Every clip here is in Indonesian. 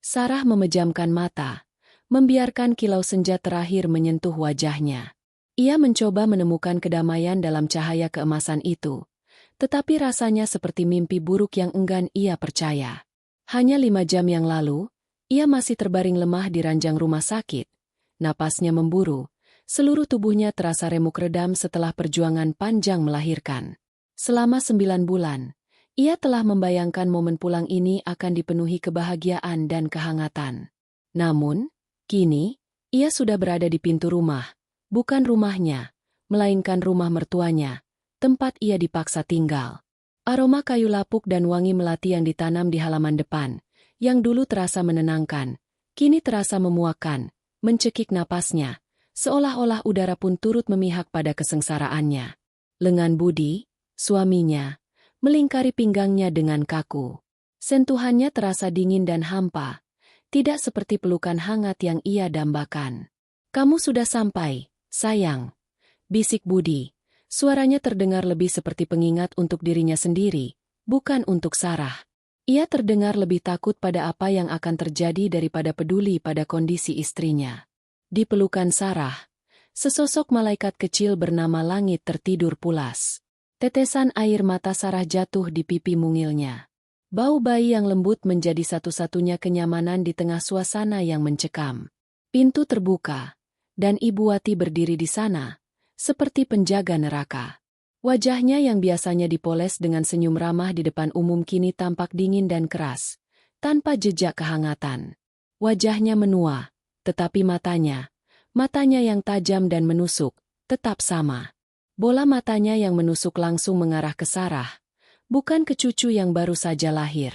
Sarah memejamkan mata, membiarkan kilau senja terakhir menyentuh wajahnya. Ia mencoba menemukan kedamaian dalam cahaya keemasan itu, tetapi rasanya seperti mimpi buruk yang enggan ia percaya. Hanya 5 jam yang lalu, ia masih terbaring lemah di ranjang rumah sakit. Napasnya memburu, seluruh tubuhnya terasa remuk redam setelah perjuangan panjang melahirkan. Selama 9 bulan, ia telah membayangkan momen pulang ini akan dipenuhi kebahagiaan dan kehangatan. Namun, kini, ia sudah berada di pintu rumah, bukan rumahnya, melainkan rumah mertuanya, tempat ia dipaksa tinggal. Aroma kayu lapuk dan wangi melati yang ditanam di halaman depan, yang dulu terasa menenangkan, kini terasa memuakkan, mencekik napasnya, seolah-olah udara pun turut memihak pada kesengsaraannya. Lengan Budi, suaminya, melingkari pinggangnya dengan kaku. Sentuhannya terasa dingin dan hampa, tidak seperti pelukan hangat yang ia dambakan. "Kamu sudah sampai, sayang," bisik Budi. Suaranya terdengar lebih seperti pengingat untuk dirinya sendiri, bukan untuk Sarah. Ia terdengar lebih takut pada apa yang akan terjadi daripada peduli pada kondisi istrinya. Di pelukan Sarah, sesosok malaikat kecil bernama Langit tertidur pulas. Tetesan air mata Sarah jatuh di pipi mungilnya. Bau bayi yang lembut menjadi satu-satunya kenyamanan di tengah suasana yang mencekam. Pintu terbuka, dan Ibu Wati berdiri di sana, seperti penjaga neraka. Wajahnya yang biasanya dipoles dengan senyum ramah di depan umum kini tampak dingin dan keras, tanpa jejak kehangatan. Wajahnya menua, tetapi matanya yang tajam dan menusuk, tetap sama. Bola matanya yang menusuk langsung mengarah ke Sarah, bukan ke cucu yang baru saja lahir.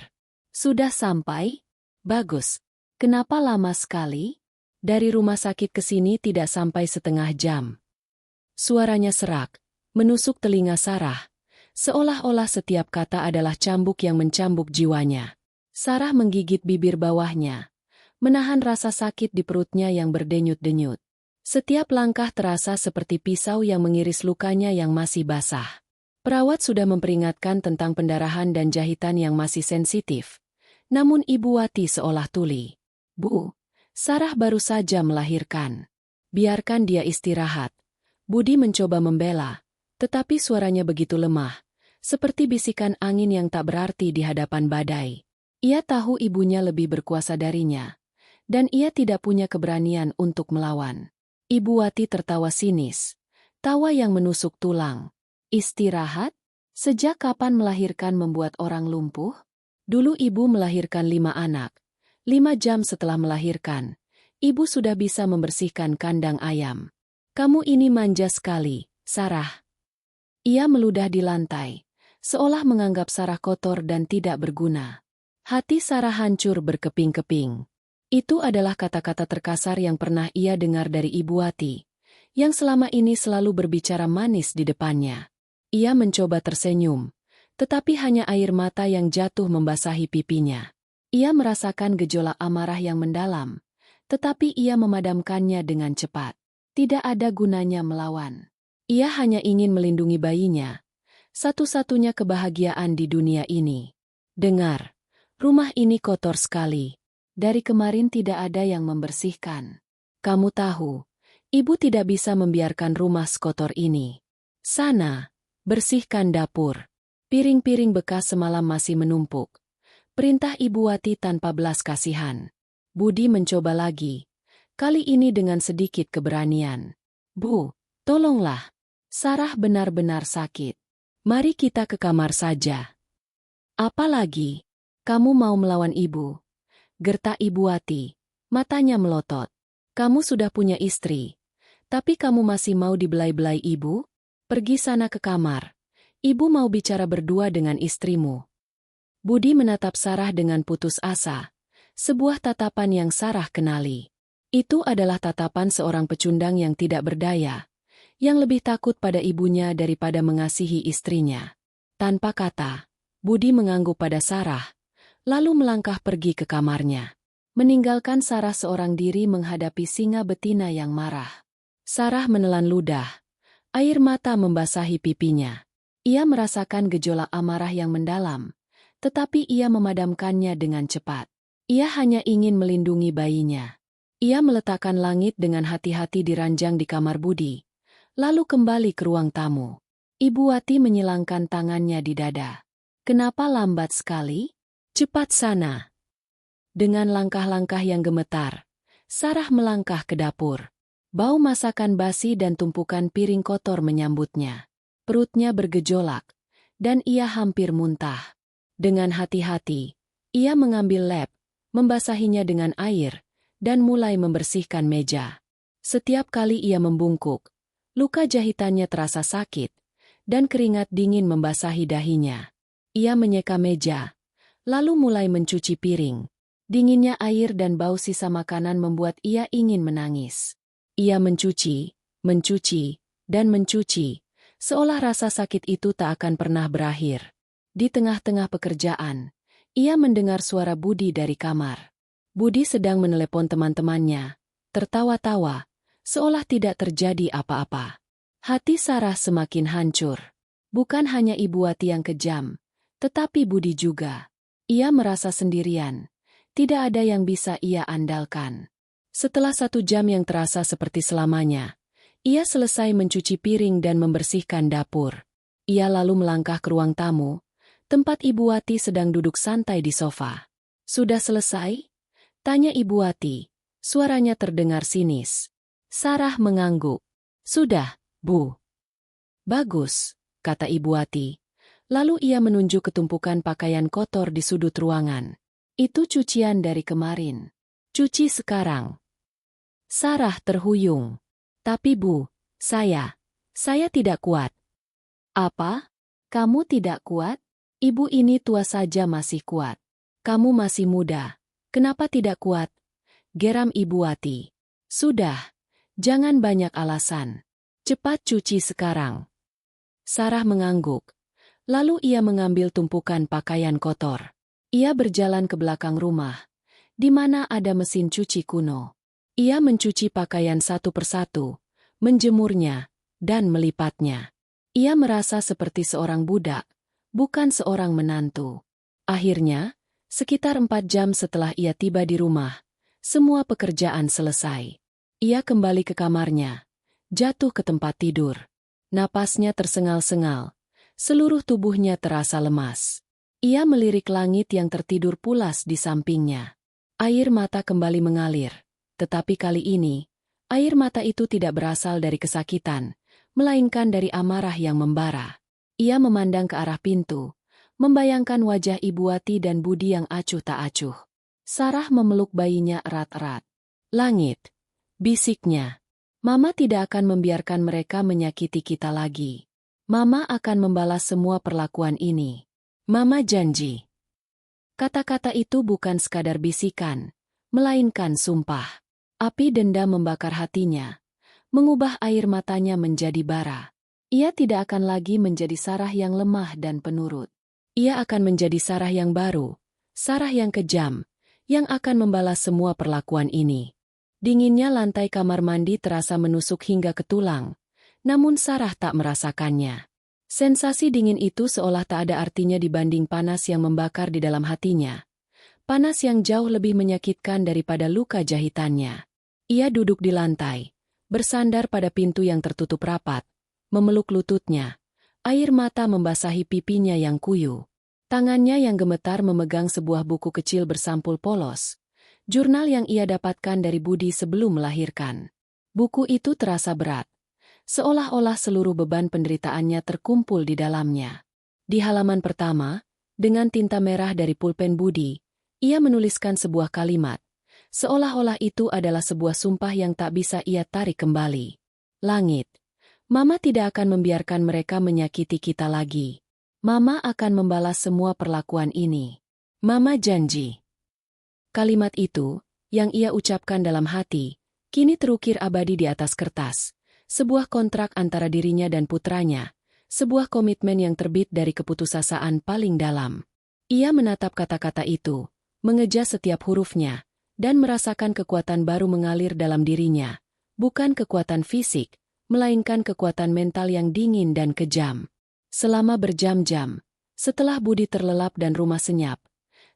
"Sudah sampai? Bagus. Kenapa lama sekali? Dari rumah sakit ke sini tidak sampai setengah jam." Suaranya serak, menusuk telinga Sarah, seolah-olah setiap kata adalah cambuk yang mencambuk jiwanya. Sarah menggigit bibir bawahnya, menahan rasa sakit di perutnya yang berdenyut-denyut. Setiap langkah terasa seperti pisau yang mengiris lukanya yang masih basah. Perawat sudah memperingatkan tentang pendarahan dan jahitan yang masih sensitif. Namun Ibu Wati seolah tuli. "Bu, Sarah baru saja melahirkan. Biarkan dia istirahat." Budi mencoba membela, tetapi suaranya begitu lemah, seperti bisikan angin yang tak berarti di hadapan badai. Ia tahu ibunya lebih berkuasa darinya, dan ia tidak punya keberanian untuk melawan. Ibu Wati tertawa sinis, tawa yang menusuk tulang. "Istirahat? Sejak kapan melahirkan membuat orang lumpuh? Dulu ibu melahirkan 5 anak. 5 jam setelah melahirkan, ibu sudah bisa membersihkan kandang ayam. Kamu ini manja sekali, Sarah." Ia meludah di lantai, seolah menganggap Sarah kotor dan tidak berguna. Hati Sarah hancur berkeping-keping. Itu adalah kata-kata terkasar yang pernah ia dengar dari Ibu Wati, yang selama ini selalu berbicara manis di depannya. Ia mencoba tersenyum, tetapi hanya air mata yang jatuh membasahi pipinya. Ia merasakan gejolak amarah yang mendalam, tetapi ia memadamkannya dengan cepat. Tidak ada gunanya melawan. Ia hanya ingin melindungi bayinya, satu-satunya kebahagiaan di dunia ini. "Dengar, rumah ini kotor sekali. Dari kemarin tidak ada yang membersihkan. Kamu tahu, ibu tidak bisa membiarkan rumah sekotor ini. Sana, bersihkan dapur. Piring-piring bekas semalam masih menumpuk." Perintah Ibu Wati tanpa belas kasihan. Budi mencoba lagi, kali ini dengan sedikit keberanian. "Bu, tolonglah. Sarah benar-benar sakit. Mari kita ke kamar saja." "Apa lagi? Kamu mau melawan ibu?" gertak Ibu Wati, matanya melotot. "Kamu sudah punya istri, tapi kamu masih mau dibelai-belai ibu? Pergi sana ke kamar. Ibu mau bicara berdua dengan istrimu." Budi menatap Sarah dengan putus asa, sebuah tatapan yang Sarah kenali. Itu adalah tatapan seorang pecundang yang tidak berdaya, yang lebih takut pada ibunya daripada mengasihi istrinya. Tanpa kata, Budi mengangguk pada Sarah, lalu melangkah pergi ke kamarnya, meninggalkan Sarah seorang diri menghadapi singa betina yang marah. Sarah menelan ludah, air mata membasahi pipinya. Ia merasakan gejolak amarah yang mendalam, tetapi ia memadamkannya dengan cepat. Ia hanya ingin melindungi bayinya. Ia meletakkan langit dengan hati-hati di ranjang di kamar Budi, lalu kembali ke ruang tamu. Ibu Wati menyilangkan tangannya di dada. Kenapa lambat sekali? Cepat sana. Dengan langkah-langkah yang gemetar, Sarah melangkah ke dapur. Bau masakan basi dan tumpukan piring kotor menyambutnya. Perutnya bergejolak, dan ia hampir muntah. Dengan hati-hati, ia mengambil lap, membasahinya dengan air, dan mulai membersihkan meja. Setiap kali ia membungkuk, luka jahitannya terasa sakit, dan keringat dingin membasahi dahinya. Ia menyeka meja, lalu mulai mencuci piring. Dinginnya air dan bau sisa makanan membuat ia ingin menangis. Ia mencuci, dan mencuci, seolah rasa sakit itu tak akan pernah berakhir. Di tengah-tengah pekerjaan, ia mendengar suara Budi dari kamar. Budi sedang menelepon teman-temannya, tertawa-tawa, seolah tidak terjadi apa-apa. Hati Sarah semakin hancur. Bukan hanya Ibu Wati yang kejam, tetapi Budi juga. Ia merasa sendirian. Tidak ada yang bisa ia andalkan. Setelah 1 jam yang terasa seperti selamanya, ia selesai mencuci piring dan membersihkan dapur. Ia lalu melangkah ke ruang tamu, tempat Ibu Wati sedang duduk santai di sofa. "Sudah selesai?" tanya Ibu Wati. Suaranya terdengar sinis. Sarah mengangguk. "Sudah, Bu." "Bagus," kata Ibu Wati. Lalu ia menunjuk ke tumpukan pakaian kotor di sudut ruangan. "Itu cucian dari kemarin. Cuci sekarang." Sarah terhuyung. "Tapi Bu, saya tidak kuat." "Apa? Kamu tidak kuat? Ibu ini tua saja masih kuat. Kamu masih muda. Kenapa tidak kuat?" geram Ibu Wati. "Sudah, jangan banyak alasan. Cepat cuci sekarang." Sarah mengangguk. Lalu ia mengambil tumpukan pakaian kotor. Ia berjalan ke belakang rumah, di mana ada mesin cuci kuno. Ia mencuci pakaian satu persatu, menjemurnya, dan melipatnya. Ia merasa seperti seorang budak, bukan seorang menantu. Akhirnya, sekitar 4 jam setelah ia tiba di rumah, semua pekerjaan selesai. Ia kembali ke kamarnya, jatuh ke tempat tidur. Napasnya tersengal-sengal, seluruh tubuhnya terasa lemas. Ia melirik langit yang tertidur pulas di sampingnya. Air mata kembali mengalir, tetapi kali ini, air mata itu tidak berasal dari kesakitan, melainkan dari amarah yang membara. Ia memandang ke arah pintu, membayangkan wajah Ibu Wati dan Budi yang acuh tak acuh. Sarah memeluk bayinya erat-erat. "Langit," bisiknya. "Mama tidak akan membiarkan mereka menyakiti kita lagi. Mama akan membalas semua perlakuan ini. Mama janji." Kata-kata itu bukan sekadar bisikan, melainkan sumpah. Api dendam membakar hatinya, mengubah air matanya menjadi bara. Ia tidak akan lagi menjadi Sarah yang lemah dan penurut. Ia akan menjadi Sarah yang baru, Sarah yang kejam, yang akan membalas semua perlakuan ini. Dinginnya lantai kamar mandi terasa menusuk hingga ke tulang, namun Sarah tak merasakannya. Sensasi dingin itu seolah tak ada artinya dibanding panas yang membakar di dalam hatinya. Panas yang jauh lebih menyakitkan daripada luka jahitannya. Ia duduk di lantai, bersandar pada pintu yang tertutup rapat, memeluk lututnya. Air mata membasahi pipinya yang kuyu. Tangannya yang gemetar memegang sebuah buku kecil bersampul polos. Jurnal yang ia dapatkan dari Budi sebelum melahirkan. Buku itu terasa berat, seolah-olah seluruh beban penderitaannya terkumpul di dalamnya. Di halaman pertama, dengan tinta merah dari pulpen Budi, ia menuliskan sebuah kalimat, seolah-olah itu adalah sebuah sumpah yang tak bisa ia tarik kembali. "Langit, Mama tidak akan membiarkan mereka menyakiti kita lagi. Mama akan membalas semua perlakuan ini. Mama janji." Kalimat itu, yang ia ucapkan dalam hati, kini terukir abadi di atas kertas. Sebuah kontrak antara dirinya dan putranya, sebuah komitmen yang terbit dari keputusasaan paling dalam. Ia menatap kata-kata itu, mengeja setiap hurufnya, dan merasakan kekuatan baru mengalir dalam dirinya. Bukan kekuatan fisik, melainkan kekuatan mental yang dingin dan kejam. Selama berjam-jam, setelah Budi terlelap dan rumah senyap,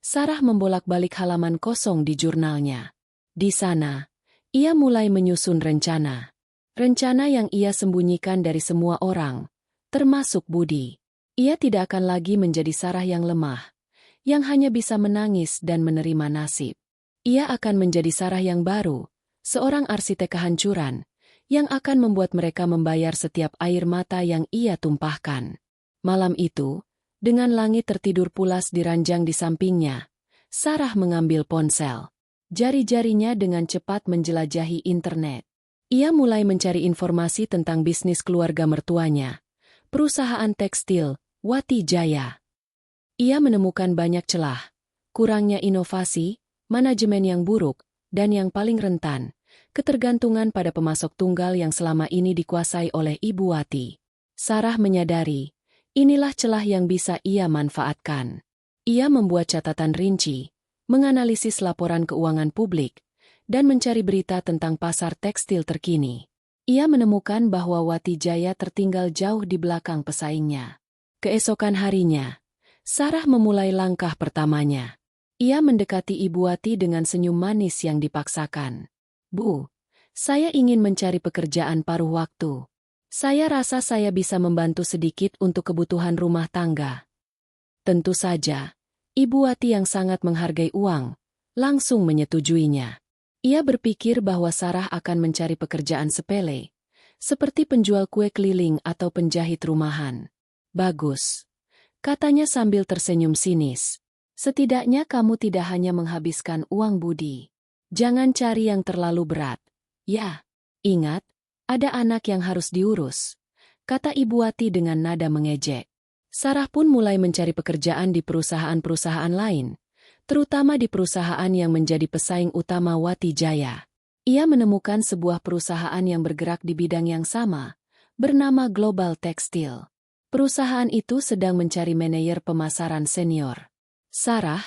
Sarah membolak-balik halaman kosong di jurnalnya. Di sana, ia mulai menyusun rencana. Rencana yang ia sembunyikan dari semua orang, termasuk Budi. Ia tidak akan lagi menjadi Sarah yang lemah, yang hanya bisa menangis dan menerima nasib. Ia akan menjadi Sarah yang baru, seorang arsitek kehancuran, yang akan membuat mereka membayar setiap air mata yang ia tumpahkan. Malam itu, dengan langit tertidur pulas di ranjang di sampingnya, Sarah mengambil ponsel. Jari-jarinya dengan cepat menjelajahi internet. Ia mulai mencari informasi tentang bisnis keluarga mertuanya, perusahaan tekstil, Wati Jaya. Ia menemukan banyak celah, kurangnya inovasi, manajemen yang buruk, dan yang paling rentan, ketergantungan pada pemasok tunggal yang selama ini dikuasai oleh Ibu Wati. Sarah menyadari, inilah celah yang bisa ia manfaatkan. Ia membuat catatan rinci, menganalisis laporan keuangan publik, dan mencari berita tentang pasar tekstil terkini. Ia menemukan bahwa Wati Jaya tertinggal jauh di belakang pesaingnya. Keesokan harinya, Sarah memulai langkah pertamanya. Ia mendekati Ibu Wati dengan senyum manis yang dipaksakan. "Bu, saya ingin mencari pekerjaan paruh waktu. Saya rasa saya bisa membantu sedikit untuk kebutuhan rumah tangga." Tentu saja, Ibu Wati yang sangat menghargai uang, langsung menyetujuinya. Ia berpikir bahwa Sarah akan mencari pekerjaan sepele, seperti penjual kue keliling atau penjahit rumahan. "Bagus," katanya sambil tersenyum sinis. "Setidaknya kamu tidak hanya menghabiskan uang Budi. Jangan cari yang terlalu berat. Ya, ingat, ada anak yang harus diurus," kata Ibu Wati dengan nada mengejek. Sarah pun mulai mencari pekerjaan di perusahaan-perusahaan lain, terutama di perusahaan yang menjadi pesaing utama Wati Jaya. Ia menemukan sebuah perusahaan yang bergerak di bidang yang sama, bernama Global Textile. Perusahaan itu sedang mencari manajer pemasaran senior. Sarah,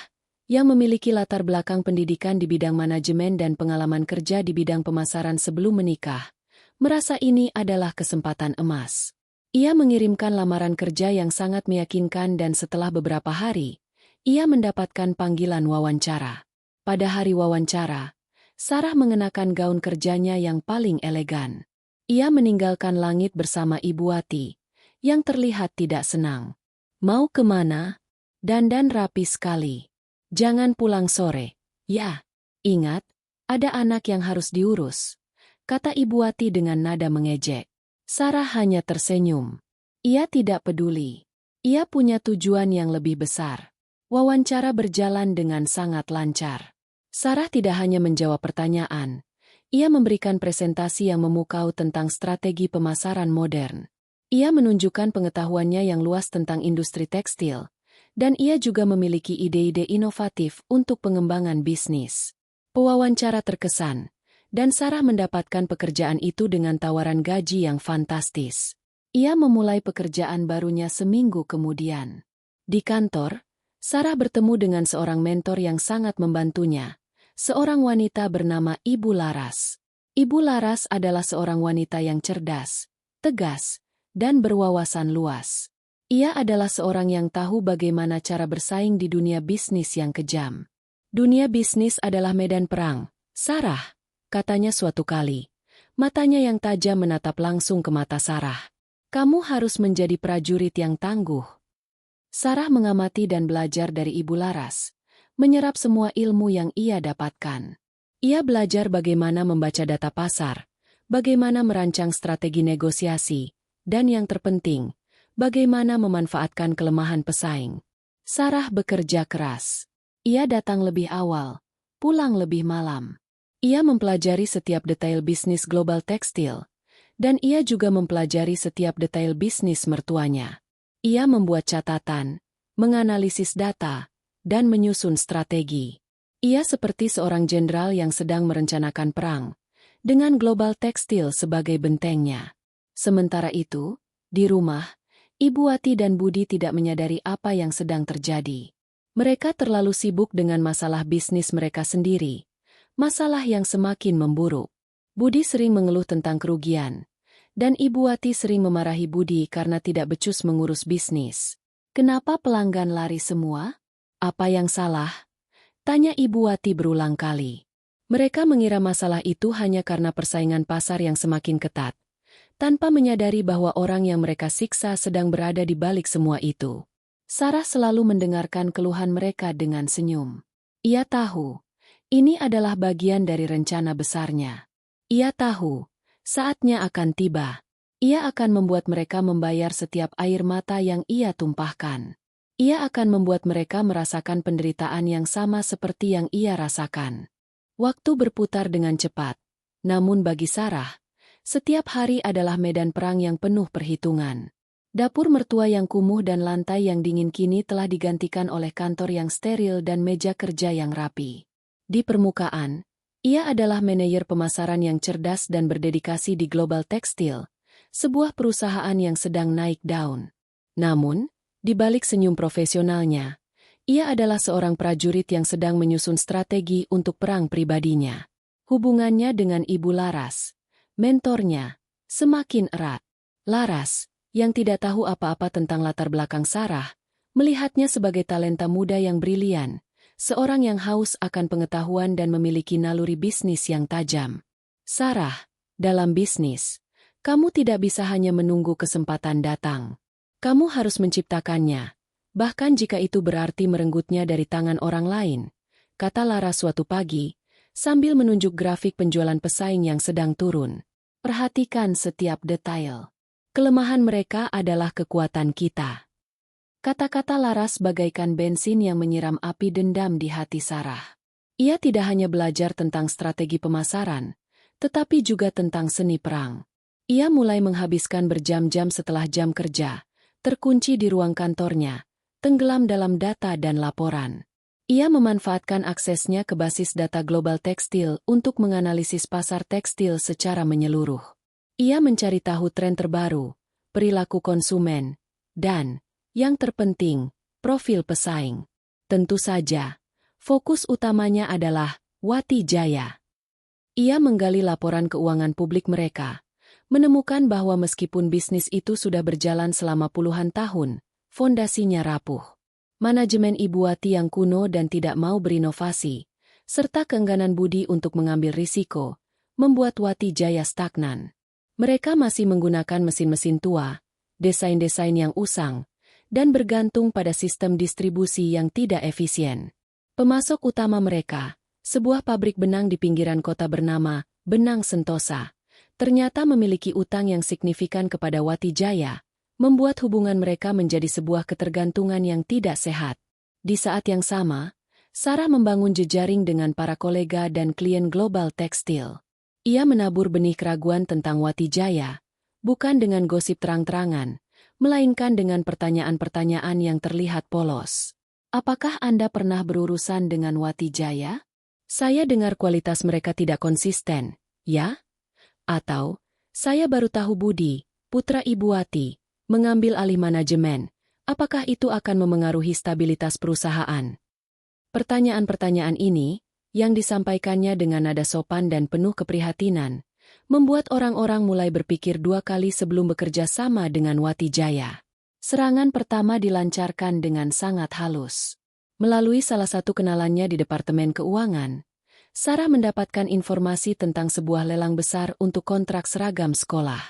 yang memiliki latar belakang pendidikan di bidang manajemen dan pengalaman kerja di bidang pemasaran sebelum menikah, merasa ini adalah kesempatan emas. Ia mengirimkan lamaran kerja yang sangat meyakinkan dan setelah beberapa hari, ia mendapatkan panggilan wawancara. Pada hari wawancara, Sarah mengenakan gaun kerjanya yang paling elegan. Ia meninggalkan langit bersama Ibu Wati, yang terlihat tidak senang. "Mau kemana?" "Dandan rapi sekali. Jangan pulang sore." "Ya, ingat, ada anak yang harus diurus," kata Ibu Wati dengan nada mengejek. Sarah hanya tersenyum. Ia tidak peduli. Ia punya tujuan yang lebih besar. Wawancara berjalan dengan sangat lancar. Sarah tidak hanya menjawab pertanyaan. Ia memberikan presentasi yang memukau tentang strategi pemasaran modern. Ia menunjukkan pengetahuannya yang luas tentang industri tekstil, dan ia juga memiliki ide-ide inovatif untuk pengembangan bisnis. Pewawancara terkesan, dan Sarah mendapatkan pekerjaan itu dengan tawaran gaji yang fantastis. Ia memulai pekerjaan barunya seminggu kemudian. Di kantor, Sarah bertemu dengan seorang mentor yang sangat membantunya, seorang wanita bernama Ibu Laras. Ibu Laras adalah seorang wanita yang cerdas, tegas, dan berwawasan luas. Ia adalah seorang yang tahu bagaimana cara bersaing di dunia bisnis yang kejam. "Dunia bisnis adalah medan perang, Sarah," katanya suatu kali. Matanya yang tajam menatap langsung ke mata Sarah. "Kamu harus menjadi prajurit yang tangguh." Sarah mengamati dan belajar dari Ibu Laras, menyerap semua ilmu yang ia dapatkan. Ia belajar bagaimana membaca data pasar, bagaimana merancang strategi negosiasi, dan yang terpenting, bagaimana memanfaatkan kelemahan pesaing. Sarah bekerja keras. Ia datang lebih awal, pulang lebih malam. Ia mempelajari setiap detail bisnis global tekstil, dan ia juga mempelajari setiap detail bisnis mertuanya. Ia membuat catatan, menganalisis data, dan menyusun strategi. Ia seperti seorang jenderal yang sedang merencanakan perang, dengan global tekstil sebagai bentengnya. Sementara itu, di rumah, Ibu Wati dan Budi tidak menyadari apa yang sedang terjadi. Mereka terlalu sibuk dengan masalah bisnis mereka sendiri, masalah yang semakin memburuk. Budi sering mengeluh tentang kerugian, dan Ibu Wati sering memarahi Budi karena tidak becus mengurus bisnis. "Kenapa pelanggan lari semua? Apa yang salah?" Tanya Ibu Wati berulang kali. Mereka mengira masalah itu hanya karena persaingan pasar yang semakin ketat, tanpa menyadari bahwa orang yang mereka siksa sedang berada di balik semua itu. Sarah selalu mendengarkan keluhan mereka dengan senyum. Ia tahu, ini adalah bagian dari rencana besarnya. Ia tahu, saatnya akan tiba. Ia akan membuat mereka membayar setiap air mata yang ia tumpahkan. Ia akan membuat mereka merasakan penderitaan yang sama seperti yang ia rasakan. Waktu berputar dengan cepat. Namun bagi Sarah, setiap hari adalah medan perang yang penuh perhitungan. Dapur mertua yang kumuh dan lantai yang dingin kini telah digantikan oleh kantor yang steril dan meja kerja yang rapi. Di permukaan, ia adalah manajer pemasaran yang cerdas dan berdedikasi di Global Textile, sebuah perusahaan yang sedang naik daun. Namun, di balik senyum profesionalnya, ia adalah seorang prajurit yang sedang menyusun strategi untuk perang pribadinya. Hubungannya dengan Ibu Laras, mentornya, semakin erat. Laras, yang tidak tahu apa-apa tentang latar belakang Sarah, melihatnya sebagai talenta muda yang brilian, seorang yang haus akan pengetahuan dan memiliki naluri bisnis yang tajam. Sarah, dalam bisnis, kamu tidak bisa hanya menunggu kesempatan datang. Kamu harus menciptakannya, bahkan jika itu berarti merenggutnya dari tangan orang lain, kata Laras suatu pagi, sambil menunjuk grafik penjualan pesaing yang sedang turun. Perhatikan setiap detail. Kelemahan mereka adalah kekuatan kita. Kata-kata Laras bagaikan bensin yang menyiram api dendam di hati Sarah. Ia tidak hanya belajar tentang strategi pemasaran, tetapi juga tentang seni perang. Ia mulai menghabiskan berjam-jam setelah jam kerja, terkunci di ruang kantornya, tenggelam dalam data dan laporan. Ia memanfaatkan aksesnya ke basis data Global Textile untuk menganalisis pasar tekstil secara menyeluruh. Ia mencari tahu tren terbaru, perilaku konsumen, dan, yang terpenting, profil pesaing. Tentu saja, fokus utamanya adalah Wati Jaya. Ia menggali laporan keuangan publik mereka, menemukan bahwa meskipun bisnis itu sudah berjalan selama puluhan tahun, fondasinya rapuh. Manajemen Ibu Wati yang kuno dan tidak mau berinovasi, serta keengganan budi untuk mengambil risiko, membuat Wati Jaya stagnan. Mereka masih menggunakan mesin-mesin tua, desain-desain yang usang, dan bergantung pada sistem distribusi yang tidak efisien. Pemasok utama mereka, sebuah pabrik benang di pinggiran kota bernama Benang Sentosa, ternyata memiliki utang yang signifikan kepada Wati Jaya, membuat hubungan mereka menjadi sebuah ketergantungan yang tidak sehat. Di saat yang sama, Sarah membangun jejaring dengan para kolega dan klien Global Textile. Ia menabur benih keraguan tentang Wati Jaya, bukan dengan gosip terang-terangan, melainkan dengan pertanyaan-pertanyaan yang terlihat polos. Apakah Anda pernah berurusan dengan Wati Jaya? Saya dengar kualitas mereka tidak konsisten, ya? Atau, saya baru tahu Budi, putra Ibu Wati, mengambil alih manajemen. Apakah itu akan memengaruhi stabilitas perusahaan? Pertanyaan-pertanyaan ini, yang disampaikannya dengan nada sopan dan penuh keprihatinan, membuat orang-orang mulai berpikir dua kali sebelum bekerja sama dengan Wati Jaya. Serangan pertama dilancarkan dengan sangat halus. Melalui salah satu kenalannya di Departemen Keuangan, Sarah mendapatkan informasi tentang sebuah lelang besar untuk kontrak seragam sekolah.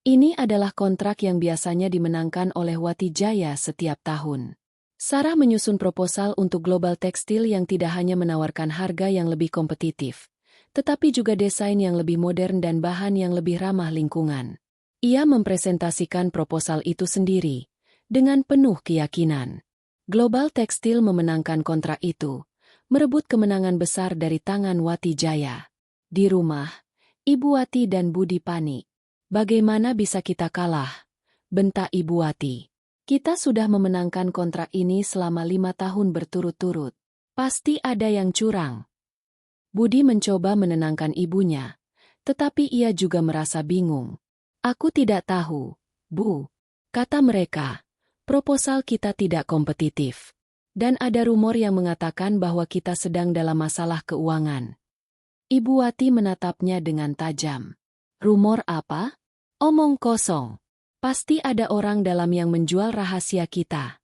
Ini adalah kontrak yang biasanya dimenangkan oleh Wati Jaya setiap tahun. Sarah menyusun proposal untuk Global Textile yang tidak hanya menawarkan harga yang lebih kompetitif, tetapi juga desain yang lebih modern dan bahan yang lebih ramah lingkungan. Ia mempresentasikan proposal itu sendiri, dengan penuh keyakinan. Global Textile memenangkan kontrak itu, merebut kemenangan besar dari tangan Wati Jaya. Di rumah, Ibu Wati dan Budi panik. Bagaimana bisa kita kalah? Bentak Ibu Wati. Kita sudah memenangkan kontrak ini selama 5 tahun berturut-turut. Pasti ada yang curang. Budi mencoba menenangkan ibunya, tetapi ia juga merasa bingung. Aku tidak tahu, Bu, kata mereka. Proposal kita tidak kompetitif. Dan ada rumor yang mengatakan bahwa kita sedang dalam masalah keuangan. Ibu Wati menatapnya dengan tajam. Rumor apa? Omong kosong. Pasti ada orang dalam yang menjual rahasia kita.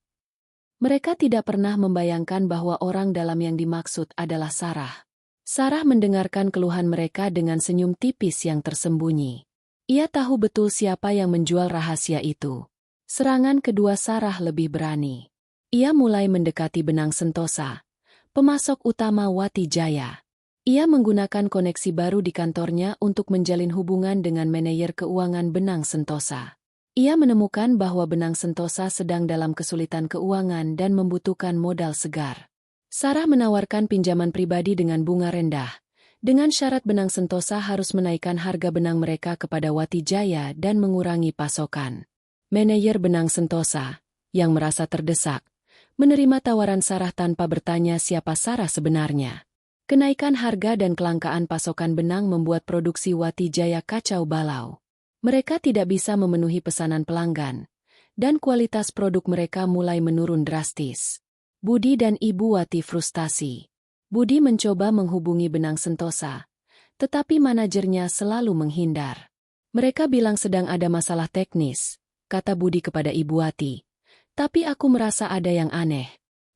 Mereka tidak pernah membayangkan bahwa orang dalam yang dimaksud adalah Sarah. Sarah mendengarkan keluhan mereka dengan senyum tipis yang tersembunyi. Ia tahu betul siapa yang menjual rahasia itu. Serangan kedua Sarah lebih berani. Ia mulai mendekati Benang Sentosa, pemasok utama Wati Jaya. Ia menggunakan koneksi baru di kantornya untuk menjalin hubungan dengan manajer keuangan Benang Sentosa. Ia menemukan bahwa Benang Sentosa sedang dalam kesulitan keuangan dan membutuhkan modal segar. Sarah menawarkan pinjaman pribadi dengan bunga rendah, dengan syarat Benang Sentosa harus menaikkan harga benang mereka kepada Wati Jaya dan mengurangi pasokan. Manajer Benang Sentosa, yang merasa terdesak, menerima tawaran Sarah tanpa bertanya siapa Sarah sebenarnya. Kenaikan harga dan kelangkaan pasokan benang membuat produksi Wati Jaya kacau balau. Mereka tidak bisa memenuhi pesanan pelanggan, dan kualitas produk mereka mulai menurun drastis. Budi dan Ibu Wati frustasi. Budi mencoba menghubungi Benang Sentosa, tetapi manajernya selalu menghindar. Mereka bilang sedang ada masalah teknis, kata Budi kepada Ibu Wati. Tapi aku merasa ada yang aneh.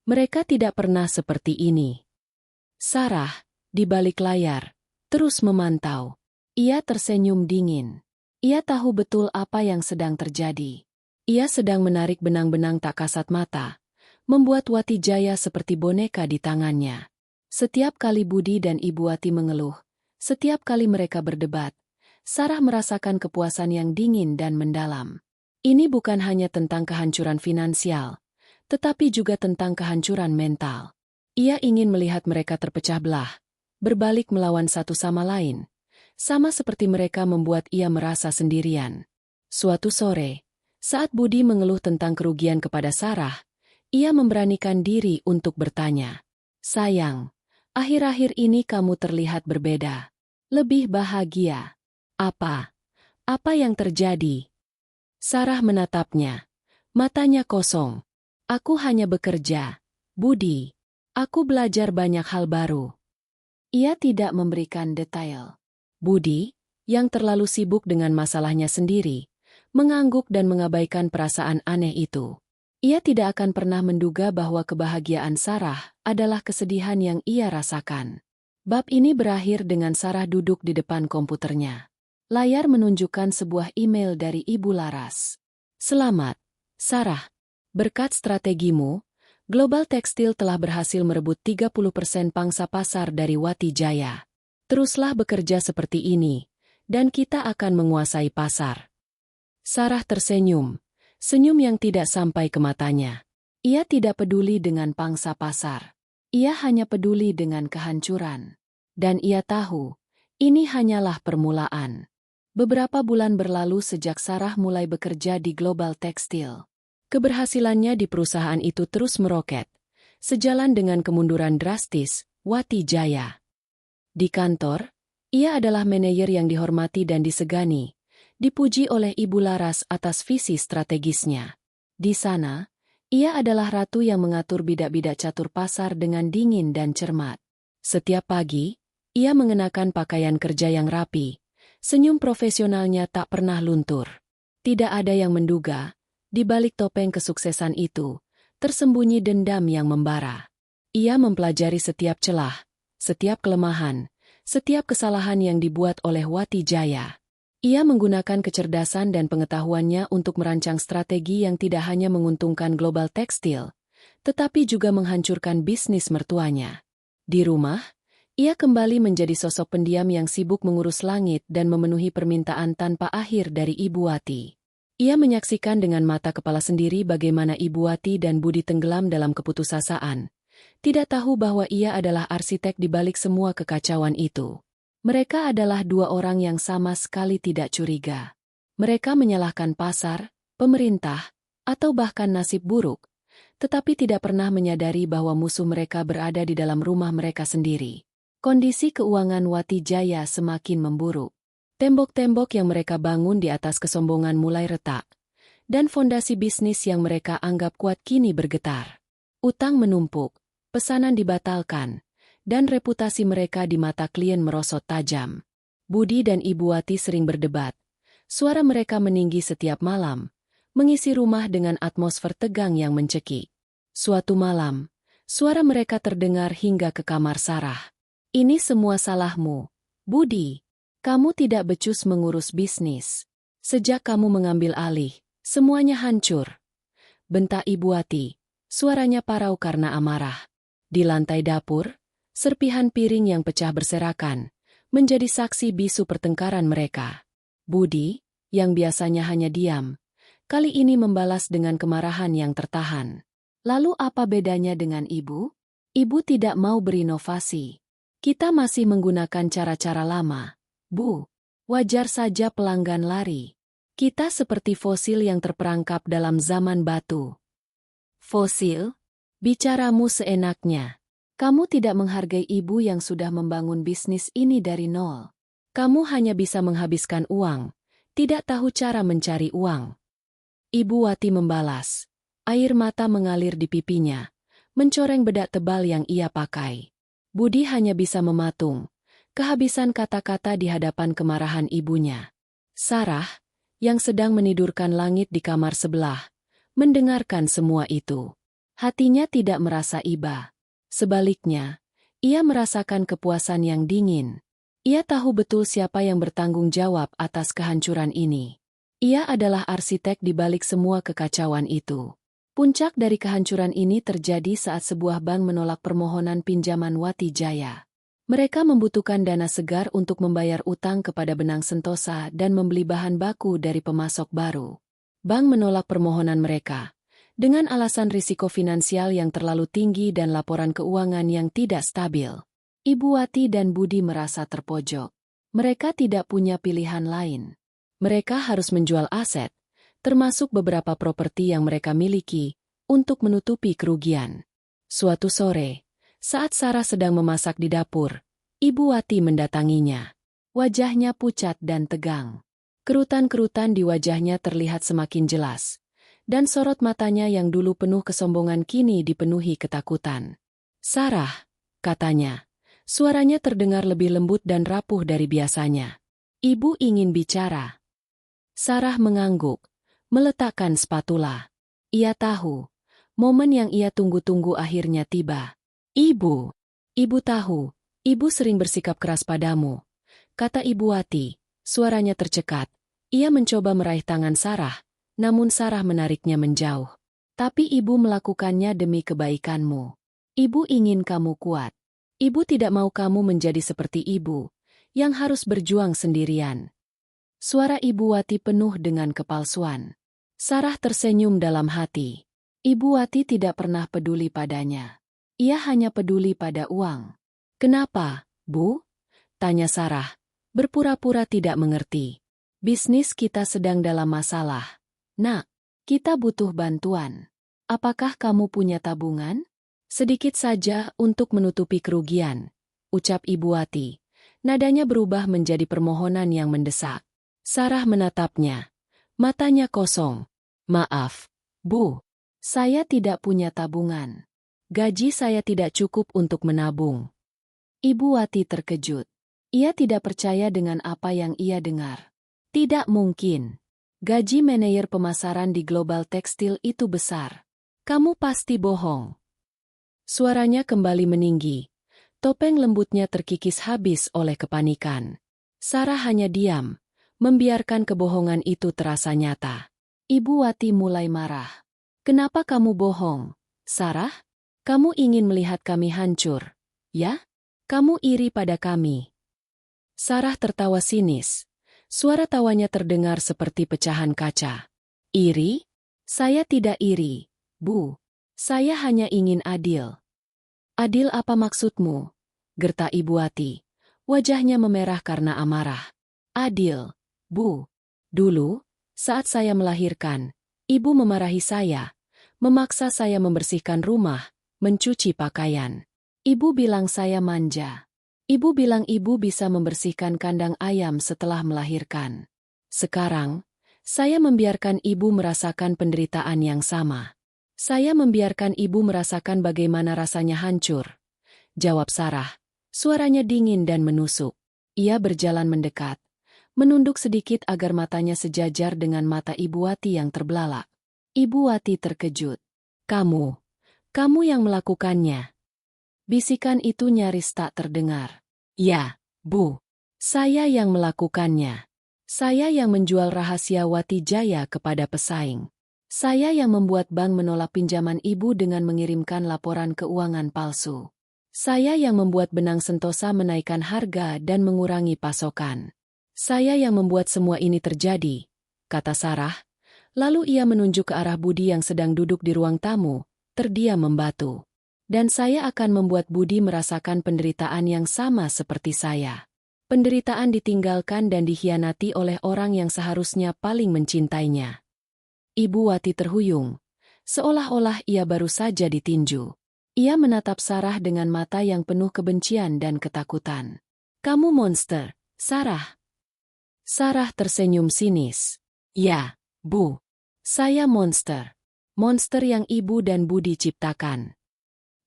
Mereka tidak pernah seperti ini. Sarah, di balik layar, terus memantau. Ia tersenyum dingin. Ia tahu betul apa yang sedang terjadi. Ia sedang menarik benang-benang tak kasat mata, membuat Wati Jaya seperti boneka di tangannya. Setiap kali Budi dan Ibu Wati mengeluh, setiap kali mereka berdebat, Sarah merasakan kepuasan yang dingin dan mendalam. Ini bukan hanya tentang kehancuran finansial, tetapi juga tentang kehancuran mental. Ia ingin melihat mereka terpecah belah, berbalik melawan satu sama lain. Sama seperti mereka membuat ia merasa sendirian. Suatu sore, saat Budi mengeluh tentang kerugian kepada Sarah, ia memberanikan diri untuk bertanya. Sayang, akhir-akhir ini kamu terlihat berbeda. Lebih bahagia. Apa? Apa yang terjadi? Sarah menatapnya. Matanya kosong. Aku hanya bekerja. Budi. Aku belajar banyak hal baru. Ia tidak memberikan detail. Budi, yang terlalu sibuk dengan masalahnya sendiri, mengangguk dan mengabaikan perasaan aneh itu. Ia tidak akan pernah menduga bahwa kebahagiaan Sarah adalah kesedihan yang ia rasakan. Bab ini berakhir dengan Sarah duduk di depan komputernya. Layar menunjukkan sebuah email dari Ibu Laras. Selamat, Sarah. Berkat strategimu, Global Tekstil telah berhasil merebut 30% pangsa pasar dari Wati Jaya. Teruslah bekerja seperti ini, dan kita akan menguasai pasar. Sarah tersenyum, senyum yang tidak sampai ke matanya. Ia tidak peduli dengan pangsa pasar. Ia hanya peduli dengan kehancuran. Dan ia tahu, ini hanyalah permulaan. Beberapa bulan berlalu sejak Sarah mulai bekerja di Global Tekstil. Keberhasilannya di perusahaan itu terus meroket, sejalan dengan kemunduran drastis Wati Jaya. Di kantor, ia adalah manajer yang dihormati dan disegani, dipuji oleh Ibu Laras atas visi strategisnya. Di sana, ia adalah ratu yang mengatur bidak-bidak catur pasar dengan dingin dan cermat. Setiap pagi, ia mengenakan pakaian kerja yang rapi, senyum profesionalnya tak pernah luntur. Tidak ada yang menduga, di balik topeng kesuksesan itu, tersembunyi dendam yang membara. Ia mempelajari setiap celah, setiap kelemahan, setiap kesalahan yang dibuat oleh Wati Jaya. Ia menggunakan kecerdasan dan pengetahuannya untuk merancang strategi yang tidak hanya menguntungkan Global Tekstil, tetapi juga menghancurkan bisnis mertuanya. Di rumah, ia kembali menjadi sosok pendiam yang sibuk mengurus langit dan memenuhi permintaan tanpa akhir dari Ibu Wati. Ia menyaksikan dengan mata kepala sendiri bagaimana Ibu Wati dan Budi tenggelam dalam keputusasaan. Tidak tahu bahwa ia adalah arsitek di balik semua kekacauan itu. Mereka adalah dua orang yang sama sekali tidak curiga. Mereka menyalahkan pasar, pemerintah, atau bahkan nasib buruk, tetapi tidak pernah menyadari bahwa musuh mereka berada di dalam rumah mereka sendiri. Kondisi keuangan Wati Jaya semakin memburuk. Tembok-tembok yang mereka bangun di atas kesombongan mulai retak, dan fondasi bisnis yang mereka anggap kuat kini bergetar. Utang menumpuk, pesanan dibatalkan, dan reputasi mereka di mata klien merosot tajam. Budi dan Ibu Wati sering berdebat. Suara mereka meninggi setiap malam, mengisi rumah dengan atmosfer tegang yang mencekik. Suatu malam, suara mereka terdengar hingga ke kamar Sarah. Ini semua salahmu, Budi. Kamu tidak becus mengurus bisnis. Sejak kamu mengambil alih, semuanya hancur. Bentak Ibu Wati, suaranya parau karena amarah. Di lantai dapur, serpihan piring yang pecah berserakan, menjadi saksi bisu pertengkaran mereka. Budi, yang biasanya hanya diam, kali ini membalas dengan kemarahan yang tertahan. Lalu apa bedanya dengan ibu? Ibu tidak mau berinovasi. Kita masih menggunakan cara-cara lama. Bu, wajar saja pelanggan lari. Kita seperti fosil yang terperangkap dalam zaman batu. Fosil? Bicaramu seenaknya. Kamu tidak menghargai ibu yang sudah membangun bisnis ini dari nol. Kamu hanya bisa menghabiskan uang, tidak tahu cara mencari uang. Ibu Wati membalas. Air mata mengalir di pipinya, mencoreng bedak tebal yang ia pakai. Budi hanya bisa mematung, kehabisan kata-kata di hadapan kemarahan ibunya. Sarah, yang sedang menidurkan langit di kamar sebelah, mendengarkan semua itu. Hatinya tidak merasa iba. Sebaliknya, ia merasakan kepuasan yang dingin. Ia tahu betul siapa yang bertanggung jawab atas kehancuran ini. Ia adalah arsitek di balik semua kekacauan itu. Puncak dari kehancuran ini terjadi saat sebuah bank menolak permohonan pinjaman Wati Jaya. Mereka membutuhkan dana segar untuk membayar utang kepada Benang Sentosa dan membeli bahan baku dari pemasok baru. Bank menolak permohonan mereka dengan alasan risiko finansial yang terlalu tinggi dan laporan keuangan yang tidak stabil. Ibu Wati dan Budi merasa terpojok. Mereka tidak punya pilihan lain. Mereka harus menjual aset, termasuk beberapa properti yang mereka miliki, untuk menutupi kerugian. Suatu sore, saat Sarah sedang memasak di dapur, Ibu Wati mendatanginya. Wajahnya pucat dan tegang. Kerutan-kerutan di wajahnya terlihat semakin jelas, dan sorot matanya yang dulu penuh kesombongan kini dipenuhi ketakutan. Sarah, katanya, suaranya terdengar lebih lembut dan rapuh dari biasanya. Ibu ingin bicara. Sarah mengangguk, meletakkan spatula. Ia tahu, momen yang ia tunggu-tunggu akhirnya tiba. Ibu tahu, ibu sering bersikap keras padamu, kata Ibu Wati, suaranya tercekat. Ia mencoba meraih tangan Sarah, namun Sarah menariknya menjauh. Tapi ibu melakukannya demi kebaikanmu. Ibu ingin kamu kuat. Ibu tidak mau kamu menjadi seperti ibu, yang harus berjuang sendirian. Suara Ibu Wati penuh dengan kepalsuan. Sarah tersenyum dalam hati. Ibu Wati tidak pernah peduli padanya. Ia hanya peduli pada uang. Kenapa, Bu? Tanya Sarah, berpura-pura tidak mengerti. Bisnis kita sedang dalam masalah. Nak, kita butuh bantuan. Apakah kamu punya tabungan? Sedikit saja untuk menutupi kerugian, ucap Ibu Wati. Nadanya berubah menjadi permohonan yang mendesak. Sarah menatapnya. Matanya kosong. Maaf, Bu. Saya tidak punya tabungan. Gaji saya tidak cukup untuk menabung. Ibu Wati terkejut. Ia tidak percaya dengan apa yang ia dengar. Tidak mungkin. Gaji manajer pemasaran di Global Tekstil itu besar. Kamu pasti bohong. Suaranya kembali meninggi. Topeng lembutnya terkikis habis oleh kepanikan. Sarah hanya diam, membiarkan kebohongan itu terasa nyata. Ibu Wati mulai marah. Kenapa kamu bohong, Sarah? Kamu ingin melihat kami hancur, ya? Kamu iri pada kami. Sarah tertawa sinis. Suara tawanya terdengar seperti pecahan kaca. Iri? Saya tidak iri, Bu. Saya hanya ingin adil. Adil apa maksudmu? Gerta Ibu Wati. Wajahnya memerah karena amarah. Adil, Bu. Dulu, saat saya melahirkan, ibu memarahi saya, memaksa saya membersihkan rumah, mencuci pakaian. Ibu bilang saya manja. Ibu bilang ibu bisa membersihkan kandang ayam setelah melahirkan. Sekarang, saya membiarkan ibu merasakan penderitaan yang sama. Saya membiarkan ibu merasakan bagaimana rasanya hancur. Jawab Sarah, suaranya dingin dan menusuk. Ia berjalan mendekat, menunduk sedikit agar matanya sejajar dengan mata Ibu Wati yang terbelalak. Ibu Wati terkejut. Kamu Kamu yang melakukannya. Bisikan itu nyaris tak terdengar. Ya, Bu. Saya yang melakukannya. Saya yang menjual rahasia Wati Jaya kepada pesaing. Saya yang membuat bank menolak pinjaman ibu dengan mengirimkan laporan keuangan palsu. Saya yang membuat benang Sentosa menaikkan harga dan mengurangi pasokan. Saya yang membuat semua ini terjadi, kata Sarah. Lalu ia menunjuk ke arah Budi yang sedang duduk di ruang tamu, terdiam membatu. Dan saya akan membuat Budi merasakan penderitaan yang sama seperti saya. Penderitaan ditinggalkan dan dikhianati oleh orang yang seharusnya paling mencintainya. Ibu Wati terhuyung, seolah-olah ia baru saja ditinju. Ia menatap Sarah dengan mata yang penuh kebencian dan ketakutan. Kamu monster, Sarah. Sarah tersenyum sinis. Ya, Bu. Saya monster. Monster yang Ibu dan Budi ciptakan.